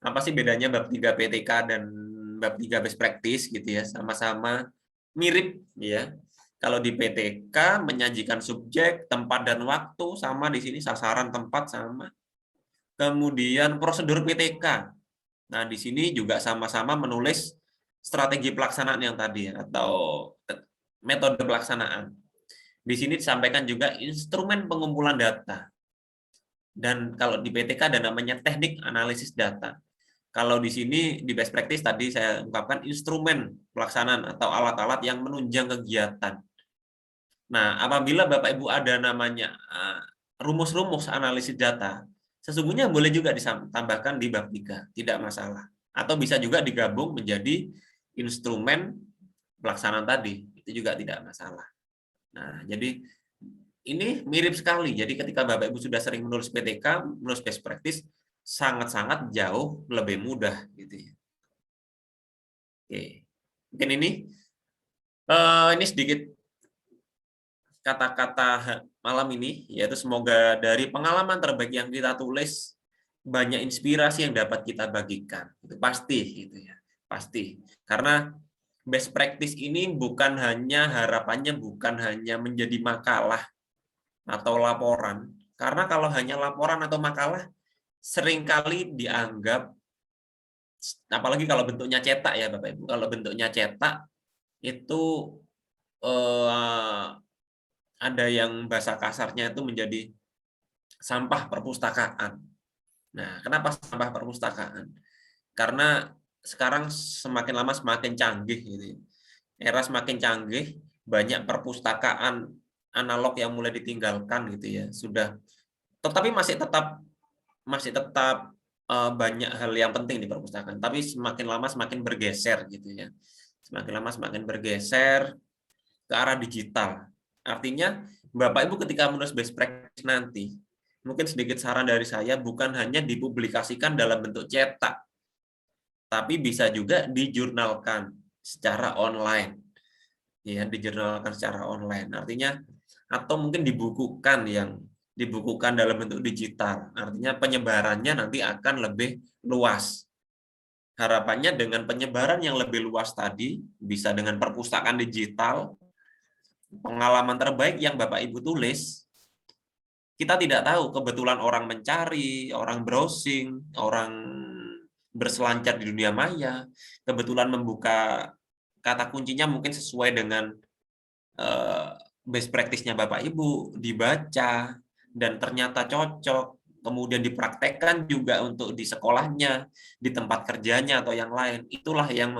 Apa sih bedanya bab 3 PTK dan bab 3 best practice gitu ya, sama-sama mirip ya. Kalau di PTK menyajikan subjek, tempat dan waktu sama, di sini sasaran, tempat sama. Kemudian prosedur PTK. Nah, di sini juga sama-sama menulis strategi pelaksanaan yang tadi ya, atau metode pelaksanaan. Di sini disampaikan juga instrumen pengumpulan data. Dan kalau di PTK ada namanya teknik analisis data. Kalau di sini di best practice tadi saya ungkapkan instrumen pelaksanaan atau alat-alat yang menunjang kegiatan. Nah, apabila Bapak Ibu ada namanya rumus-rumus analisis data, sesungguhnya boleh juga ditambahkan di bab 3, tidak masalah. Atau bisa juga digabung menjadi instrumen pelaksanaan tadi, itu juga tidak masalah. Nah, jadi ini mirip sekali. Jadi ketika Bapak Ibu sudah sering menulis PTK, menulis best practice, sangat-sangat jauh lebih mudah gitu ya. Oke. Mungkin ini sedikit kata-kata malam ini, yaitu semoga dari pengalaman terbaik yang kita tulis banyak inspirasi yang dapat kita bagikan. Itu pasti gitu ya. Pasti. Karena best practice ini bukan hanya harapannya bukan hanya menjadi makalah atau laporan. Karena kalau hanya laporan atau makalah seringkali dianggap, apalagi kalau bentuknya cetak ya Bapak Ibu, kalau bentuknya cetak itu ada yang bahasa kasarnya itu menjadi sampah perpustakaan. Nah, kenapa sampah perpustakaan? Karena sekarang semakin lama semakin canggih gitu ya. Era semakin canggih, banyak perpustakaan analog yang mulai ditinggalkan gitu ya. Tetapi masih tetap banyak hal yang penting di perpustakaan, tapi semakin lama semakin bergeser gitu ya. Semakin lama semakin bergeser ke arah digital. Artinya Bapak Ibu ketika menulis best practice nanti, mungkin sedikit saran dari saya, bukan hanya dipublikasikan dalam bentuk cetak, tapi bisa juga dijurnalkan secara online. Ya, dijurnalkan secara online. Artinya atau mungkin dibukukan dalam bentuk digital. Artinya penyebarannya nanti akan lebih luas. Harapannya dengan penyebaran yang lebih luas tadi, bisa dengan perpustakaan digital, pengalaman terbaik yang Bapak Ibu tulis, kita tidak tahu kebetulan orang mencari, orang browsing, orang berselancar di dunia maya, kebetulan membuka kata kuncinya mungkin sesuai dengan best practice-nya Bapak Ibu, dibaca, dan ternyata cocok, kemudian dipraktekkan juga untuk di sekolahnya, di tempat kerjanya, atau yang lain. Itulah yang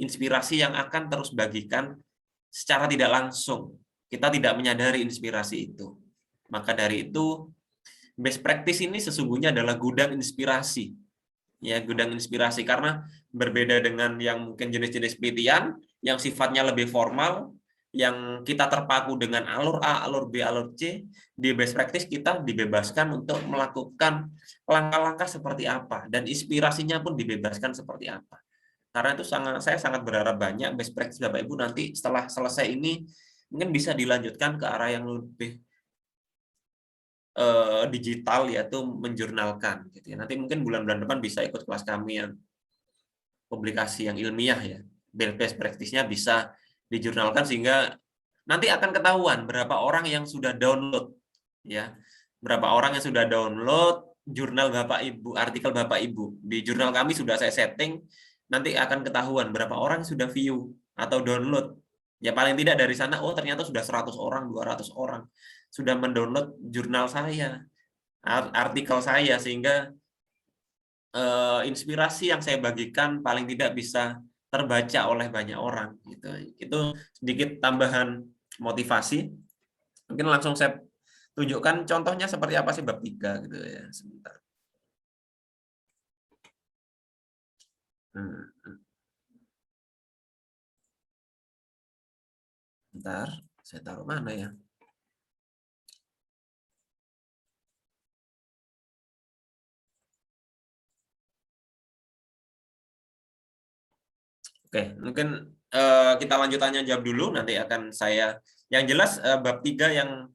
inspirasi yang akan terus bagikan secara tidak langsung. Kita tidak menyadari inspirasi itu. Maka dari itu, best practice ini sesungguhnya adalah gudang inspirasi. Ya, gudang inspirasi karena berbeda dengan yang mungkin jenis-jenis penelitian yang sifatnya lebih formal, yang kita terpaku dengan alur A, alur B, alur C, di best practice kita dibebaskan untuk melakukan langkah-langkah seperti apa dan inspirasinya pun dibebaskan seperti apa. Karena itu saya sangat berharap banyak best practice Bapak Ibu nanti setelah selesai ini mungkin bisa dilanjutkan ke arah yang lebih digital, yaitu menjurnalkan gitu ya. Nanti mungkin bulan-bulan depan bisa ikut kelas kami yang publikasi yang ilmiah ya. Best practice-nya bisa dijurnalkan sehingga nanti akan ketahuan berapa orang yang sudah download ya. Berapa orang yang sudah download jurnal Bapak Ibu, artikel Bapak Ibu. Di jurnal kami sudah saya setting, nanti akan ketahuan berapa orang yang sudah view atau download. Ya paling tidak dari sana, oh ternyata sudah 100 orang, 200 orang sudah mendownload jurnal saya, artikel saya, sehingga inspirasi yang saya bagikan paling tidak bisa terbaca oleh banyak orang gitu. Itu sedikit tambahan motivasi. Mungkin langsung saya tunjukkan contohnya seperti apa sih bab 3 gitu ya. Sebentar. Bentar, saya taruh mana ya? Oke, mungkin kita lanjut tanya jawab dulu, nanti akan saya, yang jelas bab 3 yang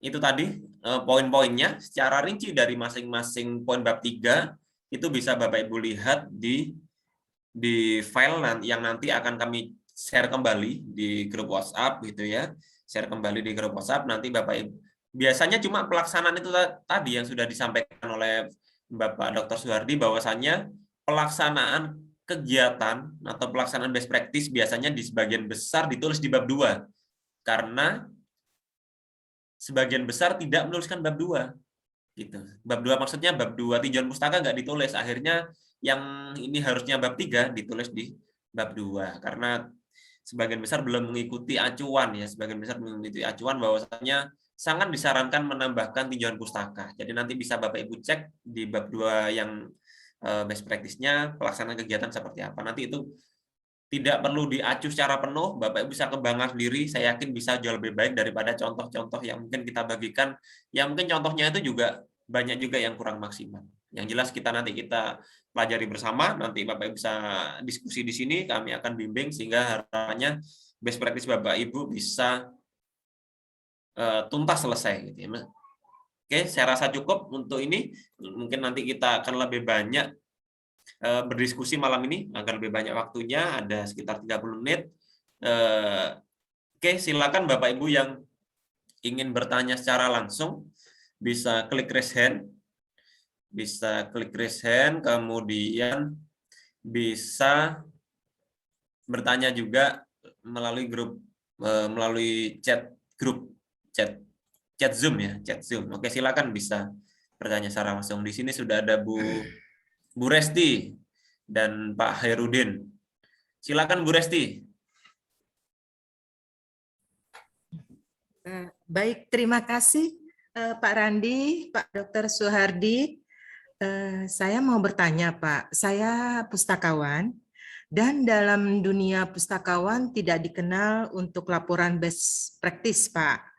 itu tadi poin-poinnya secara rinci dari masing-masing poin bab 3 itu bisa Bapak Ibu lihat di file yang nanti akan kami share kembali di grup WhatsApp gitu ya. Share kembali di grup WhatsApp, nanti Bapak Ibu biasanya cuma pelaksanaan itu tadi yang sudah disampaikan oleh Bapak Dr. Suhardi, bahwasannya pelaksanaan kegiatan atau pelaksanaan best practice biasanya di sebagian besar ditulis di bab 2 karena sebagian besar tidak menuliskan bab 2 gitu. Bab 2 maksudnya bab 2 tinjauan pustaka nggak ditulis, akhirnya yang ini harusnya bab 3 ditulis di bab 2 karena sebagian besar belum mengikuti acuan ya, sebagian besar mengikuti acuan bahwasanya sangat disarankan menambahkan tinjauan pustaka. Jadi nanti bisa Bapak Ibu cek di bab 2 yang best practice-nya pelaksanaan kegiatan seperti apa. Nanti itu tidak perlu diacu secara penuh, Bapak Ibu bisa kembangkan sendiri, saya yakin bisa jauh lebih baik daripada contoh-contoh yang mungkin kita bagikan, yang mungkin contohnya itu juga banyak juga yang kurang maksimal. Yang jelas kita pelajari bersama, nanti Bapak Ibu bisa diskusi di sini, kami akan bimbing sehingga harapannya best practice Bapak Ibu bisa tuntas selesai gitu ya. Oke, saya rasa cukup untuk ini. Mungkin nanti kita akan lebih banyak berdiskusi malam ini agar lebih banyak waktunya, ada sekitar 30 menit. Oke, silakan Bapak Ibu yang ingin bertanya secara langsung bisa klik raise hand, kemudian bisa bertanya juga melalui grup, melalui chat Zoom ya, chat Zoom. Oke, silakan bisa bertanya secara langsung. Di sini sudah ada Bu Resti dan Pak Hairudin. Silakan Bu Resti. Baik, terima kasih Pak Randi, Pak Dr. Suhardi. Saya mau bertanya, Pak. Saya pustakawan dan dalam dunia pustakawan tidak dikenal untuk laporan best practice, Pak.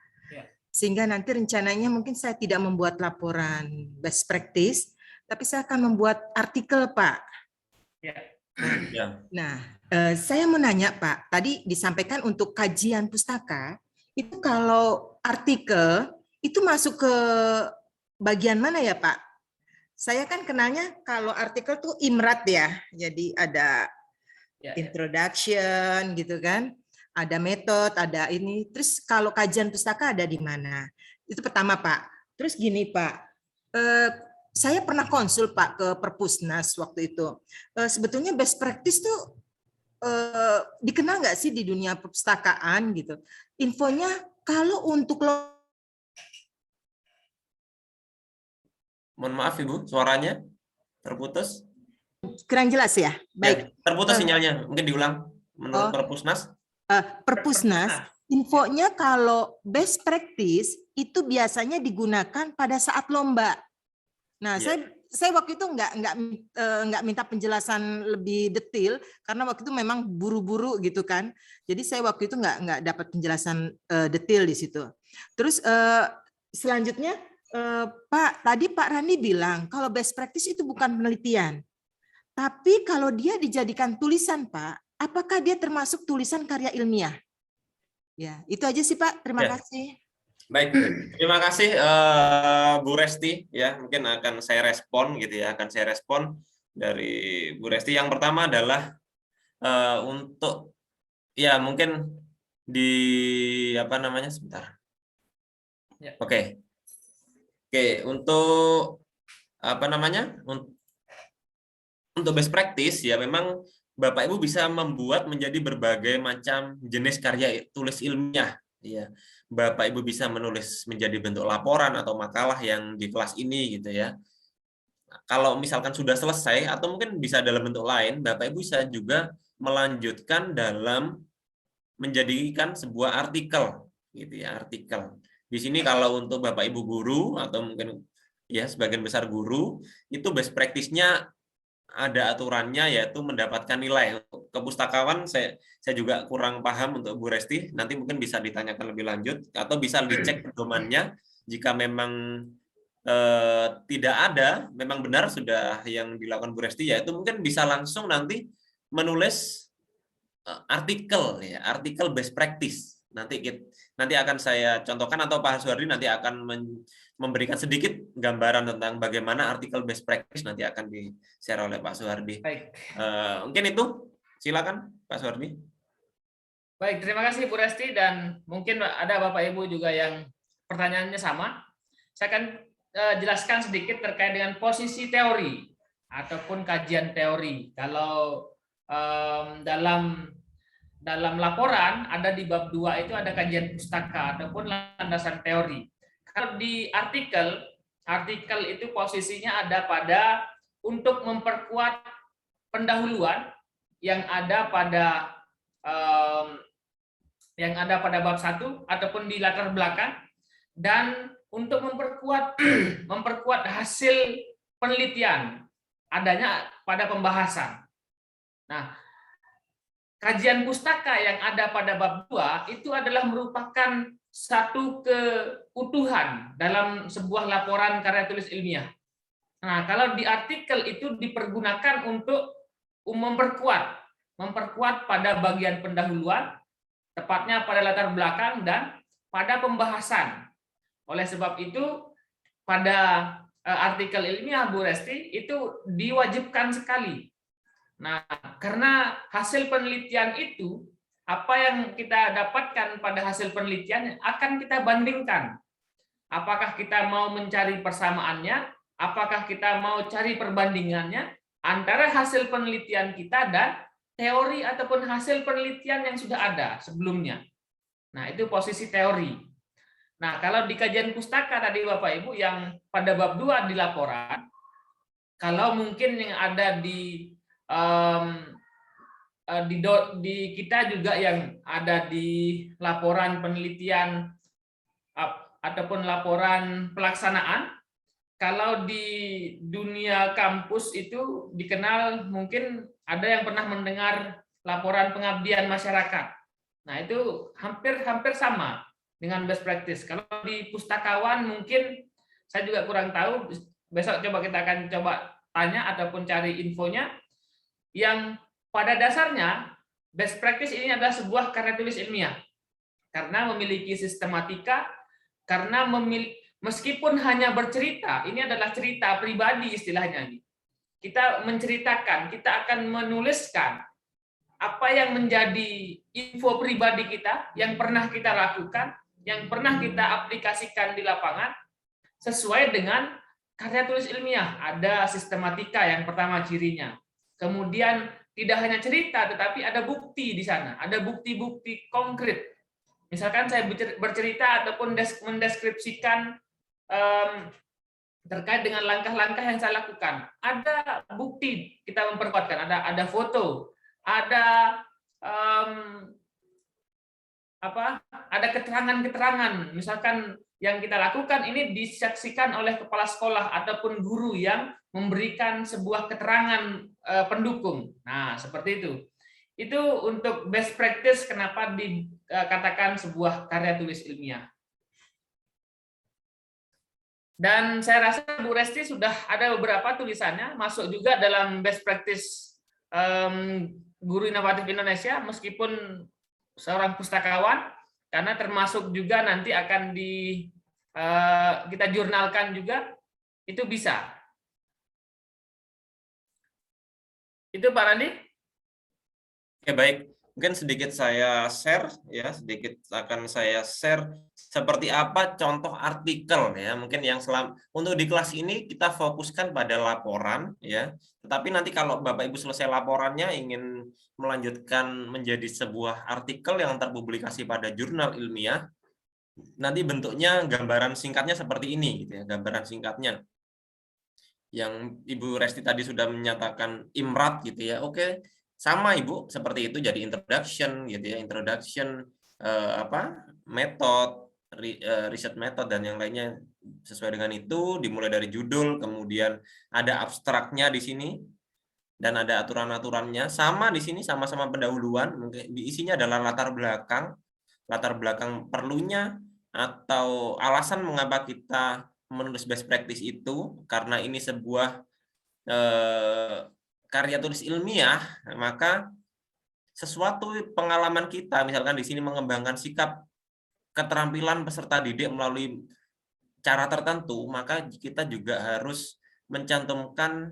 Sehingga nanti rencananya mungkin saya tidak membuat laporan best practice, tapi saya akan membuat artikel, Pak. Nah, saya mau nanya, Pak. Tadi disampaikan untuk kajian pustaka, itu kalau artikel itu masuk ke bagian mana ya, Pak? Saya kan kenalnya kalau artikel tuh IMRAT ya. Jadi ada introduction gitu kan. Ada metode, ada ini. Terus kalau kajian pustaka ada di mana? Itu pertama, Pak. Terus gini, Pak. Saya pernah konsul, Pak, ke Perpusnas waktu itu. Sebetulnya best practice tuh dikenal nggak sih di dunia perpustakaan gitu? Infonya kalau untuk Mohon maaf Ibu, suaranya terputus. kurang jelas ya? Baik. Ya, terputus sinyalnya. Mungkin diulang. Menurut Perpusnas? Perpusnas, infonya kalau best practice itu biasanya digunakan pada saat lomba. Nah, saya waktu itu nggak minta penjelasan lebih detail karena waktu itu memang buru-buru gitu kan. Jadi saya waktu itu nggak dapat penjelasan detail di situ. Terus selanjutnya Pak, tadi Pak Rani bilang kalau best practice itu bukan penelitian. Tapi kalau dia dijadikan tulisan, Pak, apakah dia termasuk tulisan karya ilmiah? Ya, itu aja sih, Pak. Terima kasih. Baik, terima kasih Bu Resti ya. Mungkin akan saya respon gitu ya, akan saya respon dari Bu Resti. Yang pertama adalah untuk ya mungkin di apa namanya sebentar. Oke, untuk apa namanya untuk best practice ya memang Bapak Ibu bisa membuat menjadi berbagai macam jenis karya tulis ilmiah ya. Bapak Ibu bisa menulis menjadi bentuk laporan atau makalah yang di kelas ini gitu ya. Kalau misalkan sudah selesai atau mungkin bisa dalam bentuk lain, Bapak Ibu bisa juga melanjutkan dalam menjadikan sebuah artikel gitu ya, artikel. Di sini kalau untuk Bapak Ibu guru atau mungkin ya sebagian besar guru itu best practice-nya ada aturannya yaitu mendapatkan nilai. Untuk kepustakawan saya juga kurang paham untuk Bu Resti, nanti mungkin bisa ditanyakan lebih lanjut atau bisa dicek pedomannya jika memang tidak ada, memang benar sudah yang dilakukan Bu Resti yaitu mungkin bisa langsung nanti menulis artikel ya, artikel best practice. Nanti akan saya contohkan atau Pak Suhardi nanti akan memberikan sedikit gambaran tentang bagaimana artikel best practice nanti akan di-share oleh Pak Suhardi. Baik. Mungkin itu, silakan Pak Suhardi. Baik, terima kasih Bu Resti dan mungkin ada Bapak Ibu juga yang pertanyaannya sama. Saya akan jelaskan sedikit terkait dengan posisi teori ataupun kajian teori. Kalau dalam laporan ada di bab 2 itu ada kajian pustaka ataupun landasan teori. Kalau di artikel itu posisinya ada pada untuk memperkuat pendahuluan yang ada pada bab 1 ataupun di latar belakang dan untuk memperkuat hasil penelitian adanya pada pembahasan. Nah, kajian pustaka yang ada pada bab 2 itu adalah merupakan satu keutuhan dalam sebuah laporan karya tulis ilmiah. Nah, kalau di artikel itu dipergunakan untuk memperkuat pada bagian pendahuluan, tepatnya pada latar belakang dan pada pembahasan. Oleh sebab itu, pada artikel ilmiah Bu Resti itu diwajibkan sekali. Nah, karena hasil penelitian itu, apa yang kita dapatkan pada hasil penelitian akan kita bandingkan. Apakah kita mau mencari persamaannya, apakah kita mau cari perbandingannya antara hasil penelitian kita dan teori ataupun hasil penelitian yang sudah ada sebelumnya. Nah, itu posisi teori. Nah, kalau di kajian pustaka tadi Bapak Ibu yang pada bab 2 di laporan, kalau mungkin yang ada di kita juga yang ada di laporan penelitian ataupun laporan pelaksanaan, kalau di dunia kampus itu dikenal, mungkin ada yang pernah mendengar laporan pengabdian masyarakat. Nah, itu hampir sama dengan best practice. Kalau di pustakawan mungkin saya juga kurang tahu, besok kita akan coba tanya ataupun cari infonya. Yang pada dasarnya best practice ini adalah sebuah karya tulis ilmiah karena memiliki sistematika, karena meskipun hanya bercerita, ini adalah cerita pribadi istilahnya. Kita menceritakan, kita akan menuliskan apa yang menjadi info pribadi kita, yang pernah kita lakukan, yang pernah kita aplikasikan di lapangan, sesuai dengan karya tulis ilmiah. Ada sistematika yang pertama cirinya. Kemudian tidak hanya cerita, tetapi ada bukti di sana, ada bukti-bukti konkret. Misalkan saya bercerita ataupun mendeskripsikan terkait dengan langkah-langkah yang saya lakukan, ada bukti kita memperkuatkan, ada foto, ada ada keterangan-keterangan, misalkan yang kita lakukan ini disaksikan oleh kepala sekolah ataupun guru yang memberikan sebuah keterangan pendukung. Nah, seperti itu. Itu untuk best practice kenapa dikatakan sebuah karya tulis ilmiah. Dan saya rasa Bu Resti sudah ada beberapa tulisannya masuk juga dalam best practice guru inovatif Indonesia, meskipun seorang pustakawan, karena termasuk juga nanti akan kita jurnalkan juga, itu bisa. Itu Pak Randi. Oke, baik. Mungkin sedikit saya share ya, sedikit akan saya share seperti apa contoh artikel ya. Mungkin yang untuk di kelas ini kita fokuskan pada laporan ya. Tetapi nanti kalau Bapak Ibu selesai laporannya ingin melanjutkan menjadi sebuah artikel yang terpublikasi pada jurnal ilmiah, nanti bentuknya gambaran singkatnya seperti ini gitu ya, gambaran singkatnya. Yang Ibu Resti tadi sudah menyatakan IMRAT gitu ya. Oke. Sama Ibu, seperti itu jadi introduction gitu ya, introduction metode, riset metode dan yang lainnya sesuai dengan itu, dimulai dari judul, kemudian ada abstraknya di sini dan ada aturan-aturannya. Sama di sini sama-sama pendahuluan, mungkin isinya adalah latar belakang perlunya atau alasan mengapa kita menulis best practice itu, karena ini sebuah karya tulis ilmiah, maka sesuatu pengalaman kita, misalkan di sini mengembangkan sikap keterampilan peserta didik melalui cara tertentu, maka kita juga harus mencantumkan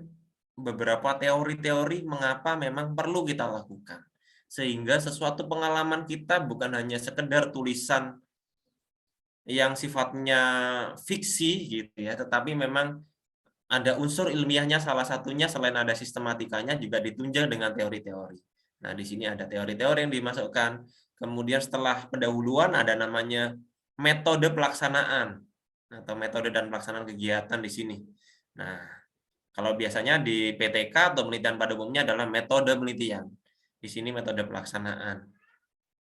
beberapa teori-teori mengapa memang perlu kita lakukan. Sehingga sesuatu pengalaman kita bukan hanya sekedar tulisan yang sifatnya fiksi gitu ya, tetapi memang ada unsur ilmiahnya, salah satunya selain ada sistematikanya juga ditunjang dengan teori-teori. Nah, di sini ada teori-teori yang dimasukkan. Kemudian setelah pendahuluan ada namanya metode pelaksanaan atau metode dan pelaksanaan kegiatan di sini. Nah, kalau biasanya di PTK atau penelitian pada umumnya adalah metode penelitian. Di sini metode pelaksanaan.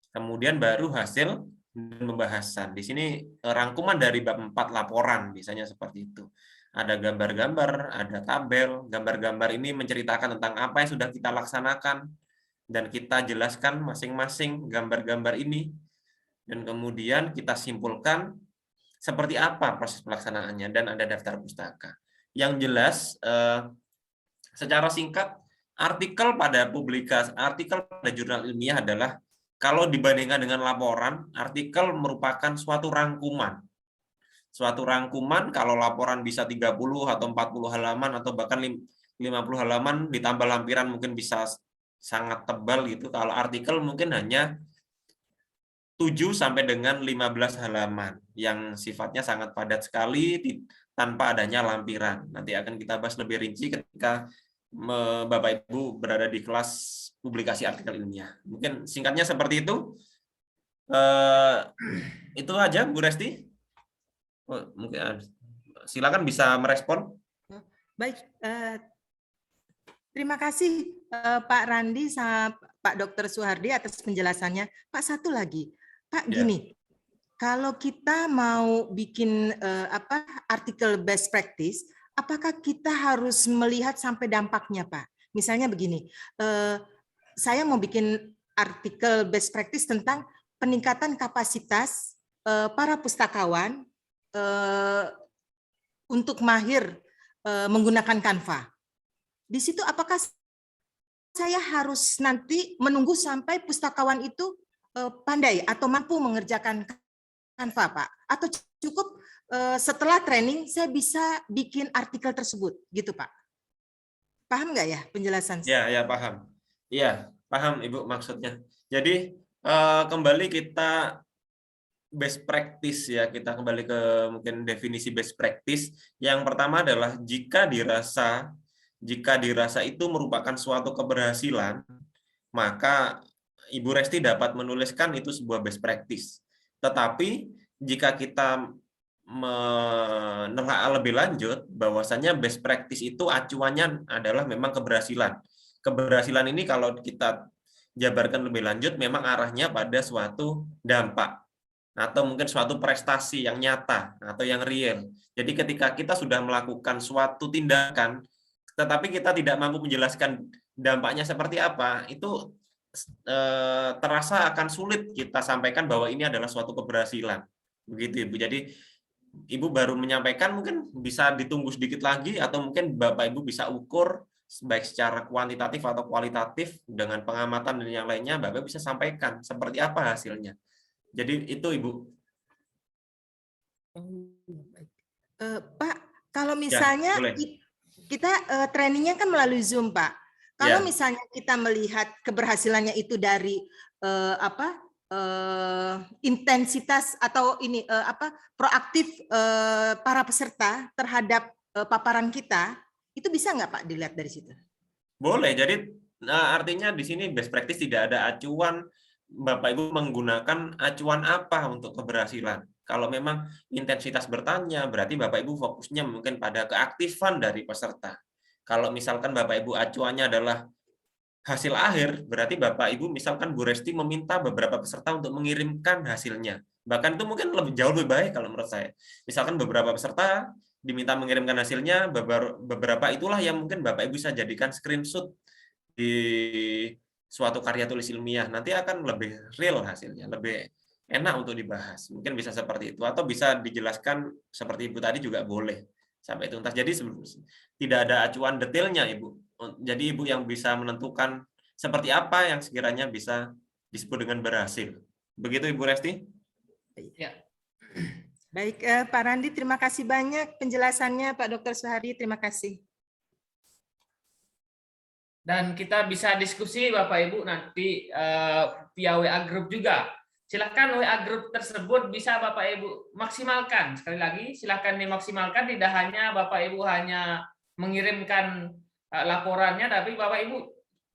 Kemudian baru hasil dan pembahasan. Di sini rangkuman dari bab 4 laporan, biasanya seperti itu. Ada gambar-gambar, ada tabel. Gambar-gambar ini menceritakan tentang apa yang sudah kita laksanakan dan kita jelaskan masing-masing gambar-gambar ini, dan kemudian kita simpulkan seperti apa proses pelaksanaannya, dan ada daftar pustaka. Yang jelas, secara singkat, artikel pada jurnal ilmiah adalah, kalau dibandingkan dengan laporan, artikel merupakan suatu rangkuman. Suatu rangkuman, kalau laporan bisa 30 atau 40 halaman atau bahkan 50 halaman ditambah lampiran mungkin bisa sangat tebal gitu. Kalau artikel mungkin hanya 7 sampai dengan 15 halaman yang sifatnya sangat padat sekali tanpa adanya lampiran. Nanti akan kita bahas lebih rinci ketika Bapak Ibu berada di kelas publikasi artikel ilmiah. Mungkin singkatnya seperti itu. Itu aja Bu Resti. Mungkin silakan bisa merespon. Baik, terima kasih Pak Randi sama Pak Dr. Suhardi atas penjelasannya. Pak, satu lagi, Pak, gini, kalau kita mau bikin artikel best practice, apakah kita harus melihat sampai dampaknya, Pak? Misalnya begini, saya mau bikin artikel best practice tentang peningkatan kapasitas para pustakawan untuk mahir menggunakan Canva. Di situ apakah saya harus nanti menunggu sampai pustakawan itu pandai atau mampu mengerjakan Canva, Pak? Atau cukup setelah training saya bisa bikin artikel tersebut, gitu, Pak? Paham nggak ya penjelasan? Ya, paham. Iya, paham Ibu maksudnya. Jadi kembali kita best practice ya, kita kembali ke mungkin definisi best practice. Yang pertama adalah jika dirasa itu merupakan suatu keberhasilan, maka Ibu Resti dapat menuliskan itu sebuah best practice. Tetapi jika kita menelaah lebih lanjut, bahwasanya best practice itu acuannya adalah memang keberhasilan. Keberhasilan ini kalau kita jabarkan lebih lanjut, memang arahnya pada suatu dampak atau mungkin suatu prestasi yang nyata atau yang real. Jadi ketika kita sudah melakukan suatu tindakan, tetapi kita tidak mampu menjelaskan dampaknya seperti apa, itu terasa akan sulit kita sampaikan bahwa ini adalah suatu keberhasilan. Begitu Ibu. Jadi Ibu baru menyampaikan, mungkin bisa ditunggu sedikit lagi, atau mungkin Bapak Ibu bisa ukur baik secara kuantitatif atau kualitatif dengan pengamatan dan yang lainnya, Bapak bisa sampaikan seperti apa hasilnya. Jadi itu Ibu. Pak, kalau misalnya Ya, kita trainingnya kan melalui Zoom, Pak. Kalau misalnya kita melihat keberhasilannya itu dari intensitas atau ini proaktif para peserta terhadap paparan kita, itu bisa nggak Pak dilihat dari situ? Boleh. Jadi artinya di sini best practice tidak ada acuan. Bapak Ibu menggunakan acuan apa untuk keberhasilan? Kalau memang intensitas bertanya, berarti Bapak Ibu fokusnya mungkin pada keaktifan dari peserta. Kalau misalkan Bapak Ibu acuannya adalah hasil akhir, berarti Bapak Ibu misalkan Bu Resti meminta beberapa peserta untuk mengirimkan hasilnya. Bahkan itu mungkin jauh lebih baik kalau menurut saya. Misalkan beberapa peserta diminta mengirimkan hasilnya, beberapa itulah yang mungkin Bapak Ibu bisa jadikan screenshot di suatu karya tulis ilmiah. Nanti akan lebih real hasilnya, lebih enak untuk dibahas. Mungkin bisa seperti itu, atau bisa dijelaskan seperti Ibu tadi juga boleh sampai tuntas. Jadi tidak ada acuan detailnya Ibu. Jadi Ibu yang bisa menentukan seperti apa yang sekiranya bisa disebut dengan berhasil. Begitu Ibu Resti? Ya. Baik, Pak Randi, terima kasih banyak penjelasannya, Pak Dr. Suhardi, terima kasih. Dan kita bisa diskusi Bapak Ibu nanti via WA Group juga. Silakan WA Group tersebut bisa Bapak Ibu maksimalkan. Sekali lagi, silakan dimaksimalkan. Tidak hanya Bapak Ibu hanya mengirimkan laporannya, tapi Bapak Ibu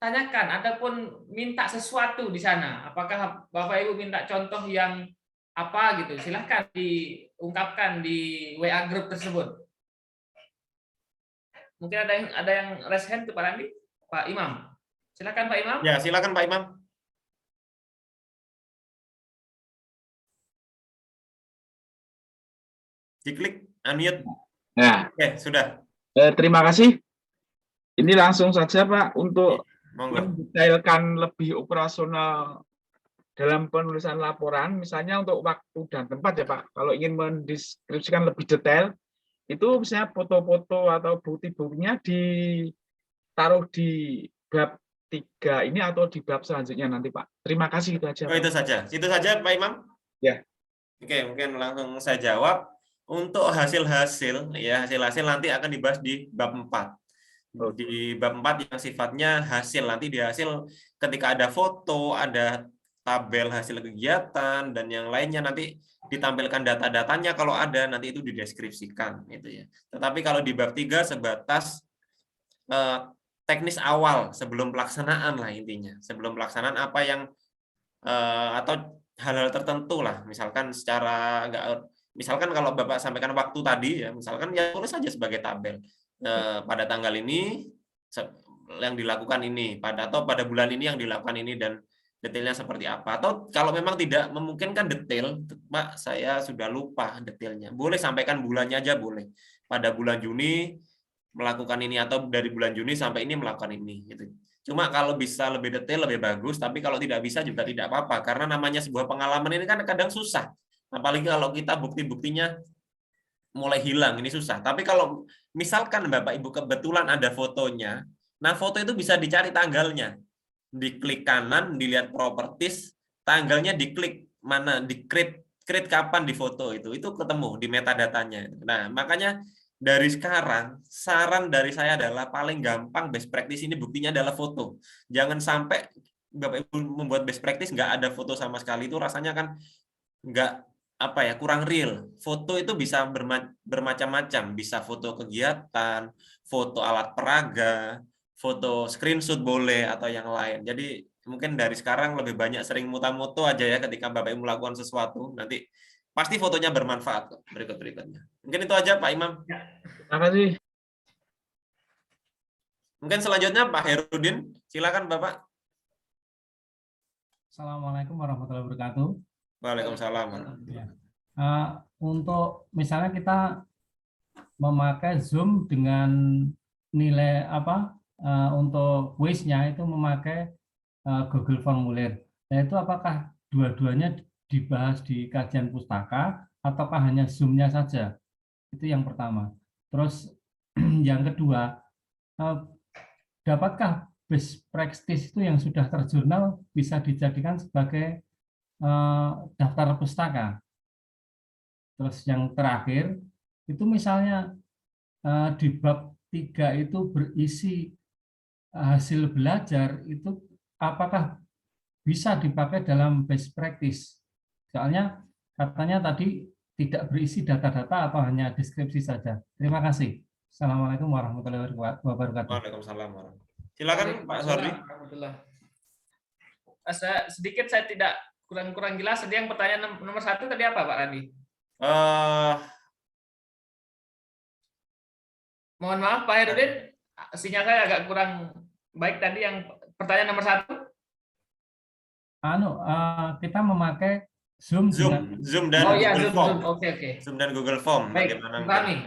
tanyakan ataupun minta sesuatu di sana. Apakah Bapak Ibu minta contoh yang apa gitu? Silakan diungkapkan di WA Group tersebut. Mungkin ada yang raise hand Pak Randi? Pak Imam, silakan Pak Imam. Ya, silakan Pak Imam. Diklik unmute. Nah, Oke, sudah. Terima kasih. Ini langsung saja Pak untuk Monggo. mendetailkan lebih operasional dalam penulisan laporan, misalnya untuk waktu dan tempat ya Pak. Kalau ingin mendeskripsikan lebih detail, itu misalnya foto-foto atau bukti-buktinya ditaruh di bab 3 ini atau di bab selanjutnya nanti Pak. Terima kasih, itu aja. Oh, itu saja. Itu saja Pak Imam? Ya. Oke, mungkin langsung saya jawab. Untuk hasil-hasil, ya hasil-hasil nanti akan dibahas di bab 4. Di bab 4 yang sifatnya hasil, nanti di hasil ketika ada foto, ada tabel hasil kegiatan, dan yang lainnya nanti ditampilkan data-datanya kalau ada, nanti itu dideskripsikan. Itu ya. Tetapi kalau di bab 3 sebatas teknis awal sebelum pelaksanaan lah intinya. Sebelum pelaksanaan apa yang atau hal-hal tertentu lah, misalkan secara misalkan kalau Bapak sampaikan waktu tadi ya, misalkan ya tulis saja sebagai tabel pada tanggal ini yang dilakukan ini, atau pada bulan ini yang dilakukan ini, dan detailnya seperti apa. Atau kalau memang tidak memungkinkan detail, Pak saya sudah lupa detailnya, boleh sampaikan bulannya aja boleh. Pada bulan Juni melakukan ini, atau dari bulan Juni sampai ini melakukan ini gitu. Cuma kalau bisa lebih detail lebih bagus, tapi kalau tidak bisa juga tidak apa-apa, karena namanya sebuah pengalaman ini kan kadang susah. Apalagi kalau kita bukti-buktinya mulai hilang, ini susah. Tapi kalau misalkan Bapak Ibu kebetulan ada fotonya, nah foto itu bisa dicari tanggalnya. Diklik kanan, dilihat properties, tanggalnya diklik mana, create kapan di foto itu ketemu di metadatanya. Nah, makanya dari sekarang, saran dari saya adalah paling gampang best practice ini buktinya adalah foto. Jangan sampai Bapak Ibu membuat best practice nggak ada foto sama sekali, itu rasanya kan nggak kurang real. Foto itu bisa bermacam-macam, bisa foto kegiatan, foto alat peraga, foto screenshot boleh, atau yang lain. Jadi mungkin dari sekarang lebih banyak sering muta-moto aja ya ketika Bapak Ibu melakukan sesuatu, nanti pasti fotonya bermanfaat berikutnya. Mungkin itu aja Pak Imam. Terima kasih. Mungkin selanjutnya Pak Herudin, silakan Bapak. Assalamualaikum warahmatullahi wabarakatuh. Waalaikumsalam. Ya. Untuk misalnya kita memakai Zoom dengan nilai untuk quiz-nya itu memakai Google Formulir. Nah, itu apakah dua-duanya dibahas di kajian pustaka ataukah hanya Zoom-nya saja? Itu yang pertama. Terus yang kedua, dapatkah best practice itu yang sudah terjurnal bisa dijadikan sebagai daftar pustaka? Terus yang terakhir, itu misalnya di bab 3 itu berisi hasil belajar, itu apakah bisa dipakai dalam best practice? Soalnya katanya tadi tidak berisi data-data atau hanya deskripsi saja. Terima kasih. Assalamualaikum warahmatullahi wabarakatuh. Waalaikumsalam. Silakan Pak Sordi. Sedikit saya tidak kurang jelas. Tadi yang pertanyaan nomor 1 tadi apa Pak Randi? Mohon maaf Pak Herudin, sinyal saya agak kurang baik tadi. Yang pertanyaan nomor 1. Kita memakai Zoom dan Google Form. Oke. Zoom dan Google Form. Baik, kami.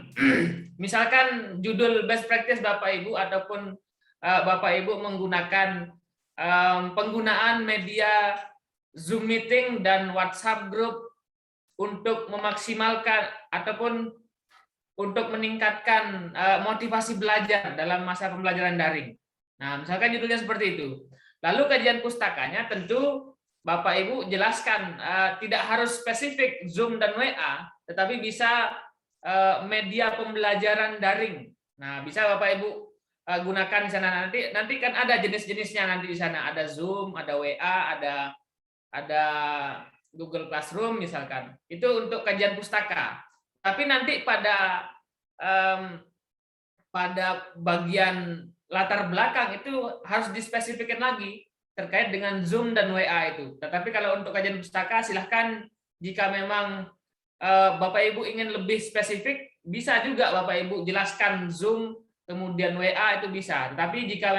Misalkan judul best practice Bapak Ibu ataupun Bapak Ibu menggunakan penggunaan media Zoom meeting dan WhatsApp group untuk memaksimalkan ataupun untuk meningkatkan motivasi belajar dalam masa pembelajaran daring. Nah, misalkan judulnya seperti itu. Lalu kajian pustakanya tentu Bapak Ibu jelaskan tidak harus spesifik Zoom dan WA, tetapi bisa media pembelajaran daring. Nah, bisa Bapak Ibu gunakan di sana nanti kan ada jenis-jenisnya nanti di sana, ada Zoom, ada WA, ada Google Classroom misalkan. Itu untuk kajian pustaka. Tapi nanti pada bagian latar belakang itu harus dispesifikkan lagi terkait dengan Zoom dan WA itu. Tetapi kalau untuk kajian pustaka silahkan jika memang Bapak Ibu ingin lebih spesifik, bisa juga Bapak Ibu jelaskan Zoom kemudian WA itu bisa. Tetapi jika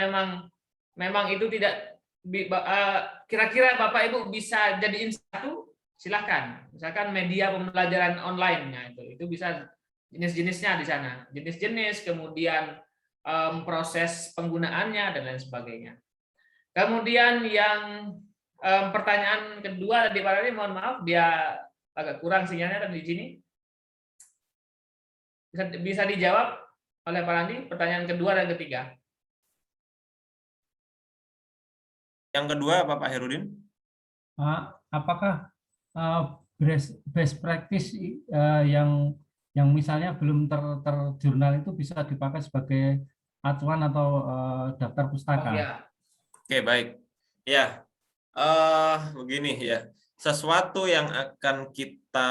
memang itu tidak kira-kira Bapak Ibu bisa jadiin satu, silahkan. Misalkan media pembelajaran online-nya itu bisa jenis-jenisnya di sana, jenis-jenis, kemudian proses penggunaannya dan lain sebagainya. Kemudian yang pertanyaan kedua tadi Pak Rani, mohon maaf dia agak kurang sinyalnya tadi di sini. Bisa dijawab oleh Pak Rani pertanyaan kedua dan ketiga. Yang kedua apa Pak Herudin? Apakah best practice yang misalnya belum terjurnal itu bisa dipakai sebagai acuan atau daftar pustaka? Oh, ya. Oke, baik. Ya, begini ya. Sesuatu yang akan kita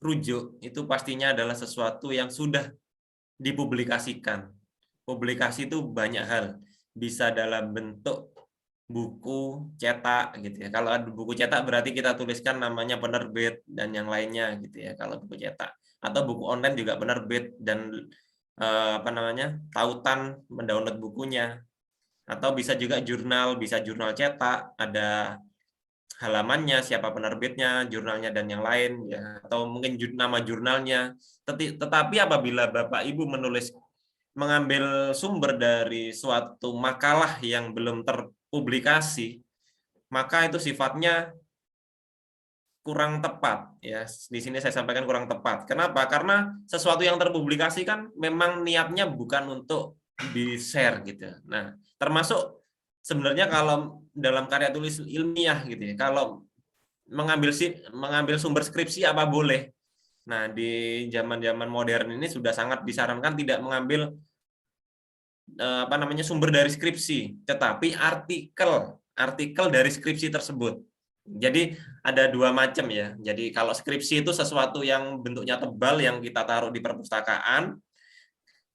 rujuk itu pastinya adalah sesuatu yang sudah dipublikasikan. Publikasi itu banyak hal. Bisa dalam bentuk buku cetak gitu ya. Kalau ada buku cetak berarti kita tuliskan namanya penerbit dan yang lainnya gitu ya kalau buku cetak. Atau buku online juga penerbit dan tautan mendownload bukunya. Atau bisa juga jurnal, bisa jurnal cetak, ada halamannya, siapa penerbitnya, jurnalnya dan yang lain ya, atau mungkin nama jurnalnya. Tetapi apabila Bapak Ibu mengambil sumber dari suatu makalah yang belum terpublikasi, maka itu sifatnya kurang tepat ya. Di sini saya sampaikan kurang tepat. Kenapa? Karena sesuatu yang terpublikasi kan memang niatnya bukan untuk di-share gitu. Nah, termasuk sebenarnya kalau dalam karya tulis ilmiah gitu ya, kalau mengambil sumber skripsi apa boleh. Nah, di zaman-zaman modern ini sudah sangat disarankan tidak mengambil sumber dari skripsi, tetapi artikel dari skripsi tersebut. Jadi ada dua macam ya. Jadi kalau skripsi itu sesuatu yang bentuknya tebal yang kita taruh di perpustakaan.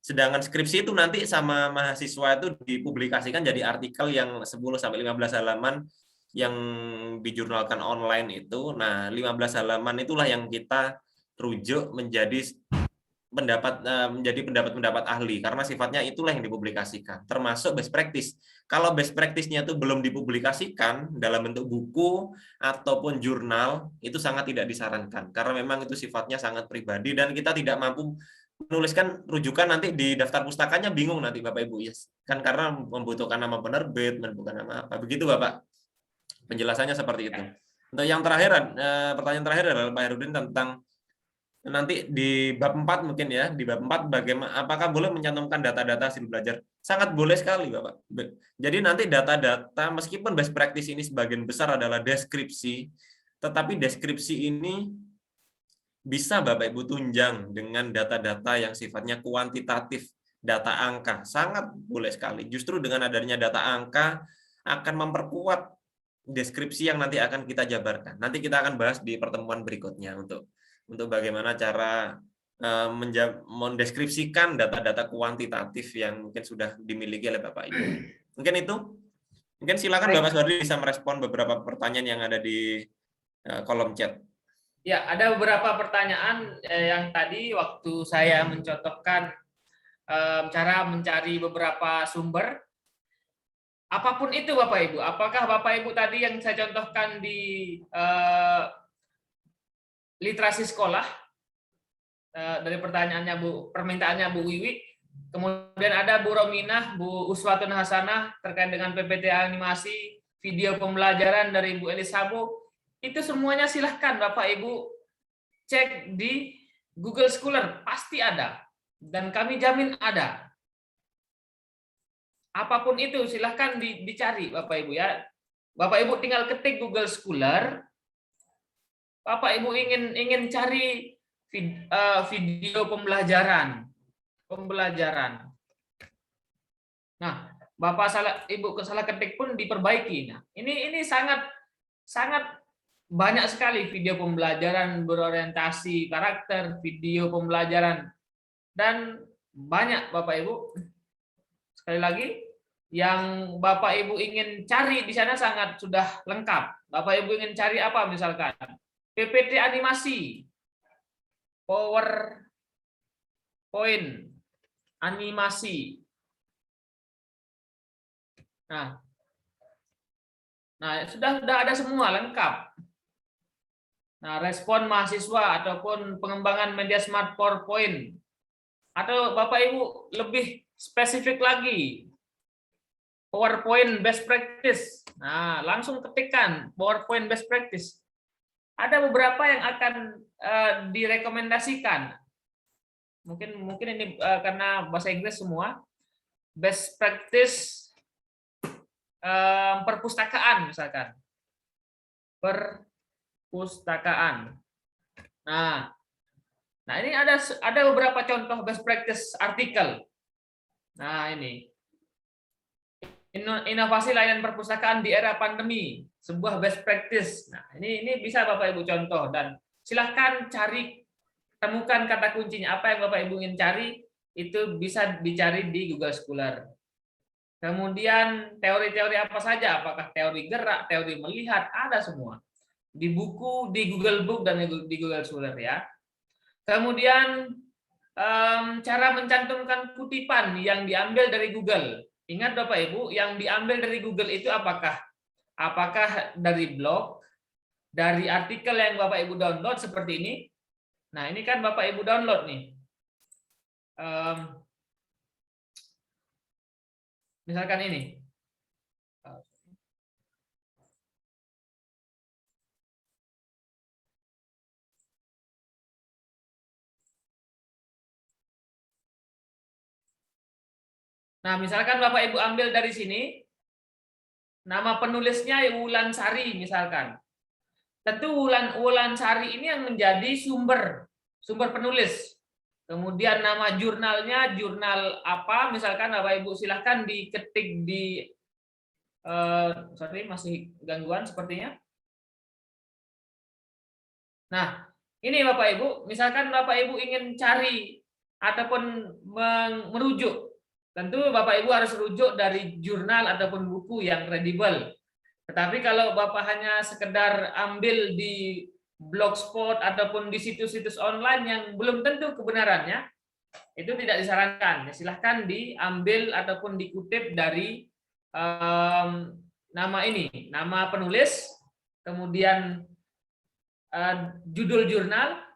Sedangkan skripsi itu nanti sama mahasiswa itu dipublikasikan jadi artikel yang 10 sampai 15 halaman yang dijurnalkan online itu. Nah, 15 halaman itulah yang kita rujuk menjadi pendapat ahli karena sifatnya itulah yang dipublikasikan, termasuk best practice. Kalau best practice-nya itu belum dipublikasikan dalam bentuk buku ataupun jurnal, itu sangat tidak disarankan karena memang itu sifatnya sangat pribadi dan kita tidak mampu menuliskan rujukan nanti di daftar pustakanya, bingung nanti Bapak Ibu, yes. Kan karena membutuhkan nama penerbit, membutuhkan nama apa. Begitu Bapak. Penjelasannya seperti itu. Untuk yang terakhir, pertanyaan terakhir adalah Pak Herudin tentang nanti di bab 4 mungkin ya, di bab 4 bagaimana, apakah boleh mencantumkan data-data hasil belajar? Sangat boleh sekali Bapak. Jadi nanti data-data, meskipun best practice ini sebagian besar adalah deskripsi, tetapi deskripsi ini bisa Bapak Ibu tunjang dengan data-data yang sifatnya kuantitatif, data angka. Sangat boleh sekali. Justru dengan adanya data angka akan memperkuat deskripsi yang nanti akan kita jabarkan. Nanti kita akan bahas di pertemuan berikutnya untuk bagaimana cara mendeskripsikan data-data kuantitatif yang mungkin sudah dimiliki oleh Bapak Ibu. Mungkin itu. Mungkin silakan Bapak Suhardi bisa merespon beberapa pertanyaan yang ada di kolom chat. Ya, ada beberapa pertanyaan yang tadi waktu saya mencontohkan cara mencari beberapa sumber. Apapun itu Bapak Ibu, apakah Bapak Ibu tadi yang saya contohkan di literasi sekolah, dari permintaannya Bu Wiwi, kemudian ada Bu Rominah, Bu Uswatun Hasanah terkait dengan PPT animasi, video pembelajaran dari Bu Elisabo, itu semuanya silahkan Bapak Ibu cek di Google Scholar, pasti ada, dan kami jamin ada. Apapun itu silahkan dicari Bapak Ibu ya. Bapak Ibu tinggal ketik Google Scholar. Bapak Ibu ingin cari video pembelajaran. Nah, Ibu salah ketik pun diperbaiki. Nah, ini sangat banyak sekali video pembelajaran berorientasi karakter, video pembelajaran, dan banyak Bapak Ibu. Sekali lagi, yang Bapak Ibu ingin cari di sana sudah lengkap. Bapak Ibu ingin cari apa misalkan? PPT animasi, PowerPoint, animasi. Nah, sudah ada semua lengkap. Nah, respon mahasiswa ataupun pengembangan media smart PowerPoint. Atau Bapak Ibu lebih spesifik lagi. PowerPoint best practice. Nah, langsung ketikkan PowerPoint best practice. Ada beberapa yang akan direkomendasikan. Mungkin ini karena bahasa Inggris semua. Best practice perpustakaan misalkan. Perpustakaan. Nah, ini ada beberapa contoh best practice artikel. Nah, ini inovasi layanan perpustakaan di era pandemi, sebuah best practice. Nah, ini bisa Bapak Ibu contoh, dan silahkan temukan kata kuncinya. Apa yang Bapak Ibu ingin cari itu bisa dicari di Google Scholar. Kemudian teori-teori apa saja, apakah teori gerak, teori melihat, ada semua di buku, di Google Book dan di Google Scholar ya. Kemudian cara mencantumkan kutipan yang diambil dari Google. Ingat Bapak Ibu, yang diambil dari Google itu apakah dari blog, dari artikel yang Bapak Ibu download seperti ini. Nah, ini kan Bapak Ibu download nih. Misalkan ini. Nah, misalkan Bapak Ibu ambil dari sini, nama penulisnya Wulansari misalkan. Tentu Wulansari ini yang menjadi sumber penulis. Kemudian nama jurnalnya, jurnal apa, misalkan Bapak Ibu silahkan diketik di, sorry masih gangguan sepertinya. Nah, ini Bapak Ibu, misalkan Bapak Ibu ingin cari ataupun merujuk, tentu Bapak Ibu harus rujuk dari jurnal ataupun buku yang kredibel. Tetapi kalau Bapak hanya sekedar ambil di blogspot ataupun di situs-situs online yang belum tentu kebenarannya, itu tidak disarankan. Silahkan diambil ataupun dikutip dari nama ini, nama penulis, kemudian judul jurnal,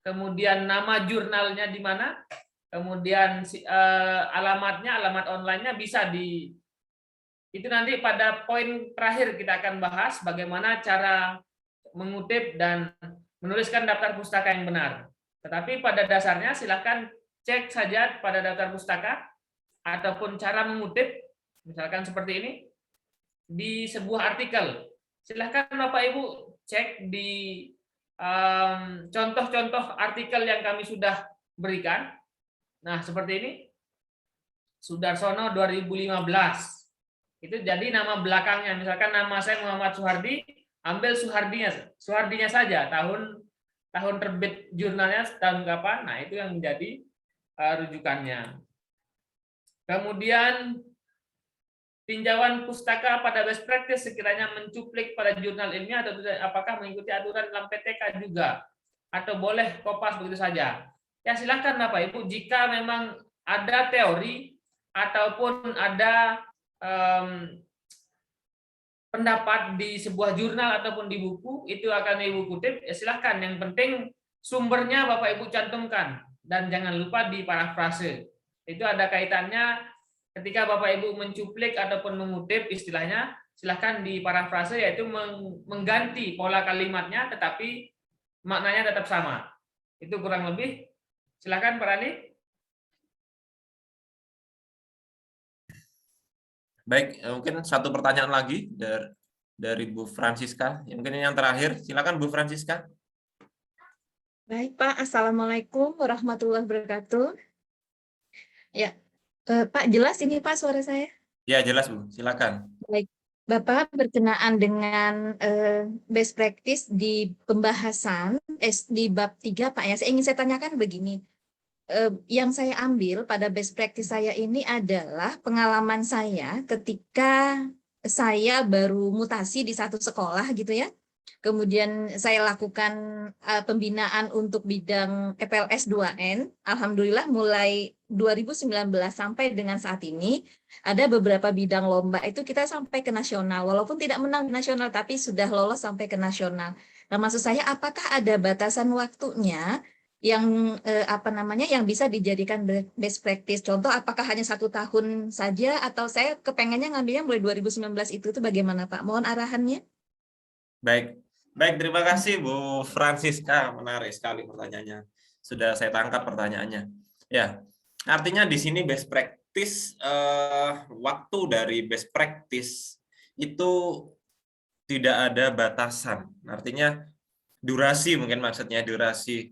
kemudian nama jurnalnya di mana, kemudian alamatnya, alamat online-nya bisa itu nanti pada poin terakhir kita akan bahas bagaimana cara mengutip dan menuliskan daftar pustaka yang benar. Tetapi pada dasarnya silakan cek saja pada daftar pustaka ataupun cara mengutip, misalkan seperti ini, di sebuah artikel. Silahkan Bapak Ibu cek di contoh-contoh artikel yang kami sudah berikan. Nah, seperti ini. Sudarsono 2015. Itu jadi nama belakangnya. Misalkan nama saya Muhammad Suhardi, ambil Suhardinya saja, tahun terbit jurnalnya tahun kapan. Nah, itu yang menjadi rujukannya. Kemudian tinjauan pustaka pada best practice sekiranya mencuplik pada jurnal ilmiah atau tidak, apakah mengikuti aturan dalam PTK juga atau boleh kopas begitu saja. Ya silakan Bapak Ibu, jika memang ada teori ataupun ada pendapat di sebuah jurnal ataupun di buku, itu akan Ibu kutip, ya silahkan. Yang penting sumbernya Bapak Ibu cantumkan dan jangan lupa di parafrase. Itu ada kaitannya ketika Bapak Ibu mencuplik ataupun mengutip istilahnya, silahkan di parafrase, yaitu mengganti pola kalimatnya tetapi maknanya tetap sama. Itu kurang lebih. Silahkan Pak Rani. Baik, mungkin satu pertanyaan lagi dari Bu Francisca. Mungkin ini yang terakhir. Silakan Bu Francisca. Baik Pak, Assalamualaikum warahmatullahi wabarakatuh. Ya, Pak jelas ini Pak suara saya? Ya jelas Bu, silakan. Baik, Bapak berkenaan dengan best practice di pembahasan di bab 3 Pak ya. Ingin saya tanyakan begini. Yang saya ambil pada best practice saya ini adalah pengalaman saya ketika saya baru mutasi di satu sekolah gitu ya. Kemudian saya lakukan pembinaan untuk bidang EPLS 2N. Alhamdulillah mulai 2019 sampai dengan saat ini ada beberapa bidang lomba itu kita sampai ke nasional. Walaupun tidak menang nasional tapi sudah lolos sampai ke nasional. Nah, maksud saya apakah ada batasan waktunya yang yang bisa dijadikan best practice. Contoh, apakah hanya 1 tahun saja atau saya kepengennya ngambilnya mulai 2019 itu bagaimana Pak? Mohon arahannya. Baik, terima kasih Bu Francisca, menarik sekali pertanyaannya. Sudah saya tangkap pertanyaannya. Ya, artinya di sini best practice, waktu dari best practice itu tidak ada batasan. Artinya durasi, mungkin maksudnya durasi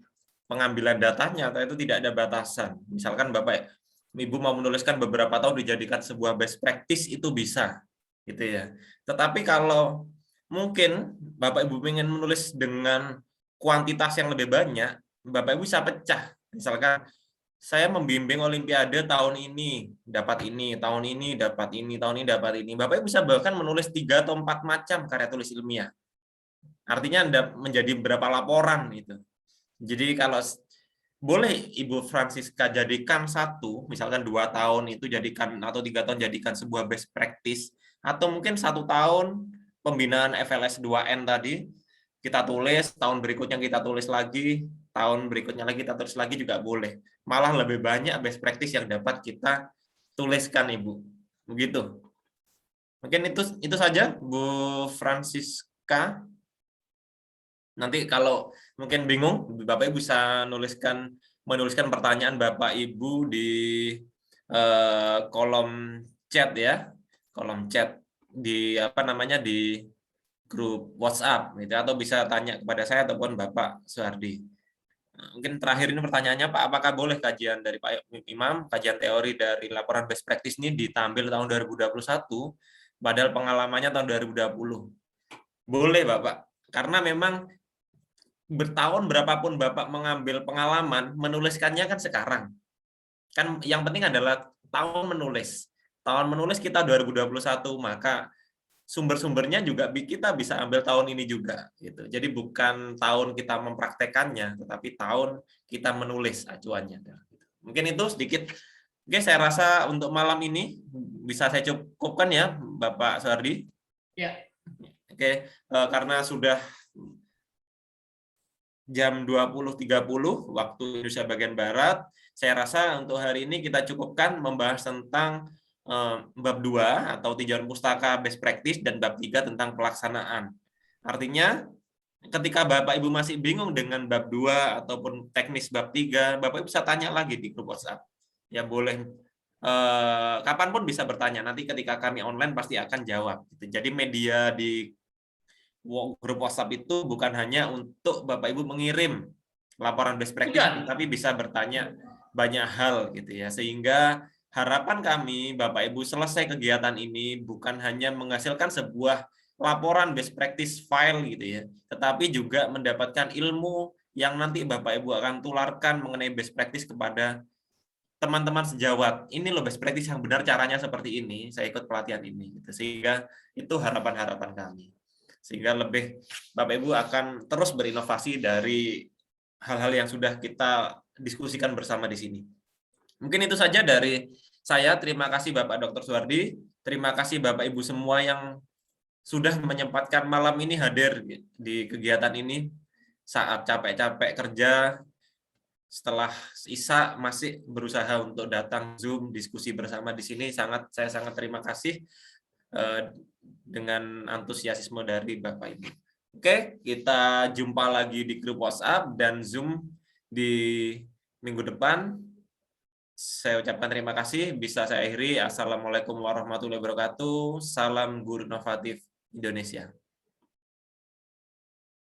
pengambilan datanya, atau itu tidak ada batasan. Misalkan Bapak Ibu mau menuliskan beberapa tahun dijadikan sebuah best practice, itu bisa, gitu ya. Tetapi kalau mungkin Bapak Ibu ingin menulis dengan kuantitas yang lebih banyak, Bapak Ibu bisa pecah. Misalkan saya membimbing Olimpiade tahun ini, dapat ini, tahun ini dapat ini, tahun ini dapat ini. Bapak Ibu bisa bahkan menulis 3 atau 4 macam karya tulis ilmiah. Artinya Anda menjadi berapa laporan itu. Jadi kalau boleh Ibu Francisca jadikan satu, misalkan 2 tahun itu jadikan, atau 3 tahun jadikan sebuah best practice, atau mungkin 1 tahun pembinaan FLS 2N tadi kita tulis, tahun berikutnya kita tulis lagi, tahun berikutnya lagi kita tulis lagi juga boleh. Malah lebih banyak best practice yang dapat kita tuliskan, Ibu. Begitu. Mungkin itu saja Bu Francisca. Nanti kalau mungkin bingung, Bapak Ibu bisa menuliskan pertanyaan Bapak Ibu di kolom chat ya, kolom chat di di grup WhatsApp gitu, atau bisa tanya kepada saya ataupun Bapak Suhardi. Mungkin terakhir ini pertanyaannya Pak, apakah boleh kajian dari Pak Imam, kajian teori dari laporan best practice ini ditampil tahun 2021, padahal pengalamannya tahun 2020? Boleh Bapak, karena memang bertahun berapapun Bapak mengambil pengalaman, menuliskannya kan sekarang. Kan yang penting adalah tahun menulis. Tahun menulis kita 2021, maka sumber-sumbernya juga kita bisa ambil tahun ini juga gitu. Jadi bukan tahun kita mempraktekannya, tetapi tahun kita menulis acuannya. Mungkin itu sedikit. Oke, saya rasa untuk malam ini bisa saya cukupkan ya, Bapak Suhardi. Ya. Oke, karena sudah jam 20.30 waktu Indonesia bagian Barat, saya rasa untuk hari ini kita cukupkan membahas tentang bab 2 atau tinjauan pustaka best practice dan bab 3 tentang pelaksanaan. Artinya ketika Bapak Ibu masih bingung dengan bab 2 ataupun teknis bab 3, Bapak Ibu bisa tanya lagi di grup WhatsApp. Ya boleh kapanpun bisa bertanya. Nanti ketika kami online pasti akan jawab. Jadi media di grup WhatsApp itu bukan hanya untuk Bapak Ibu mengirim laporan best practice, tapi bisa bertanya banyak hal gitu ya. Sehingga harapan kami Bapak Ibu selesai kegiatan ini bukan hanya menghasilkan sebuah laporan best practice file gitu ya, tetapi juga mendapatkan ilmu yang nanti Bapak Ibu akan tularkan mengenai best practice kepada teman-teman sejawat. Ini loh best practice yang benar, caranya seperti ini, saya ikut pelatihan ini gitu. Sehingga itu harapan-harapan kami. Sehingga lebih Bapak Ibu akan terus berinovasi dari hal-hal yang sudah kita diskusikan bersama di sini. Mungkin itu saja dari saya. Terima kasih Bapak Dr. Suhardi. Terima kasih Bapak Ibu semua yang sudah menyempatkan malam ini hadir di kegiatan ini saat capek-capek kerja. Setelah Isya masih berusaha untuk datang Zoom diskusi bersama di sini. Saya sangat terima kasih dengan antusiasme dari Bapak Ibu. Oke, kita jumpa lagi di grup WhatsApp dan Zoom di minggu depan. Saya ucapkan terima kasih. Bisa saya akhiri. Assalamualaikum warahmatullahi wabarakatuh. Salam Guru Inovatif Indonesia.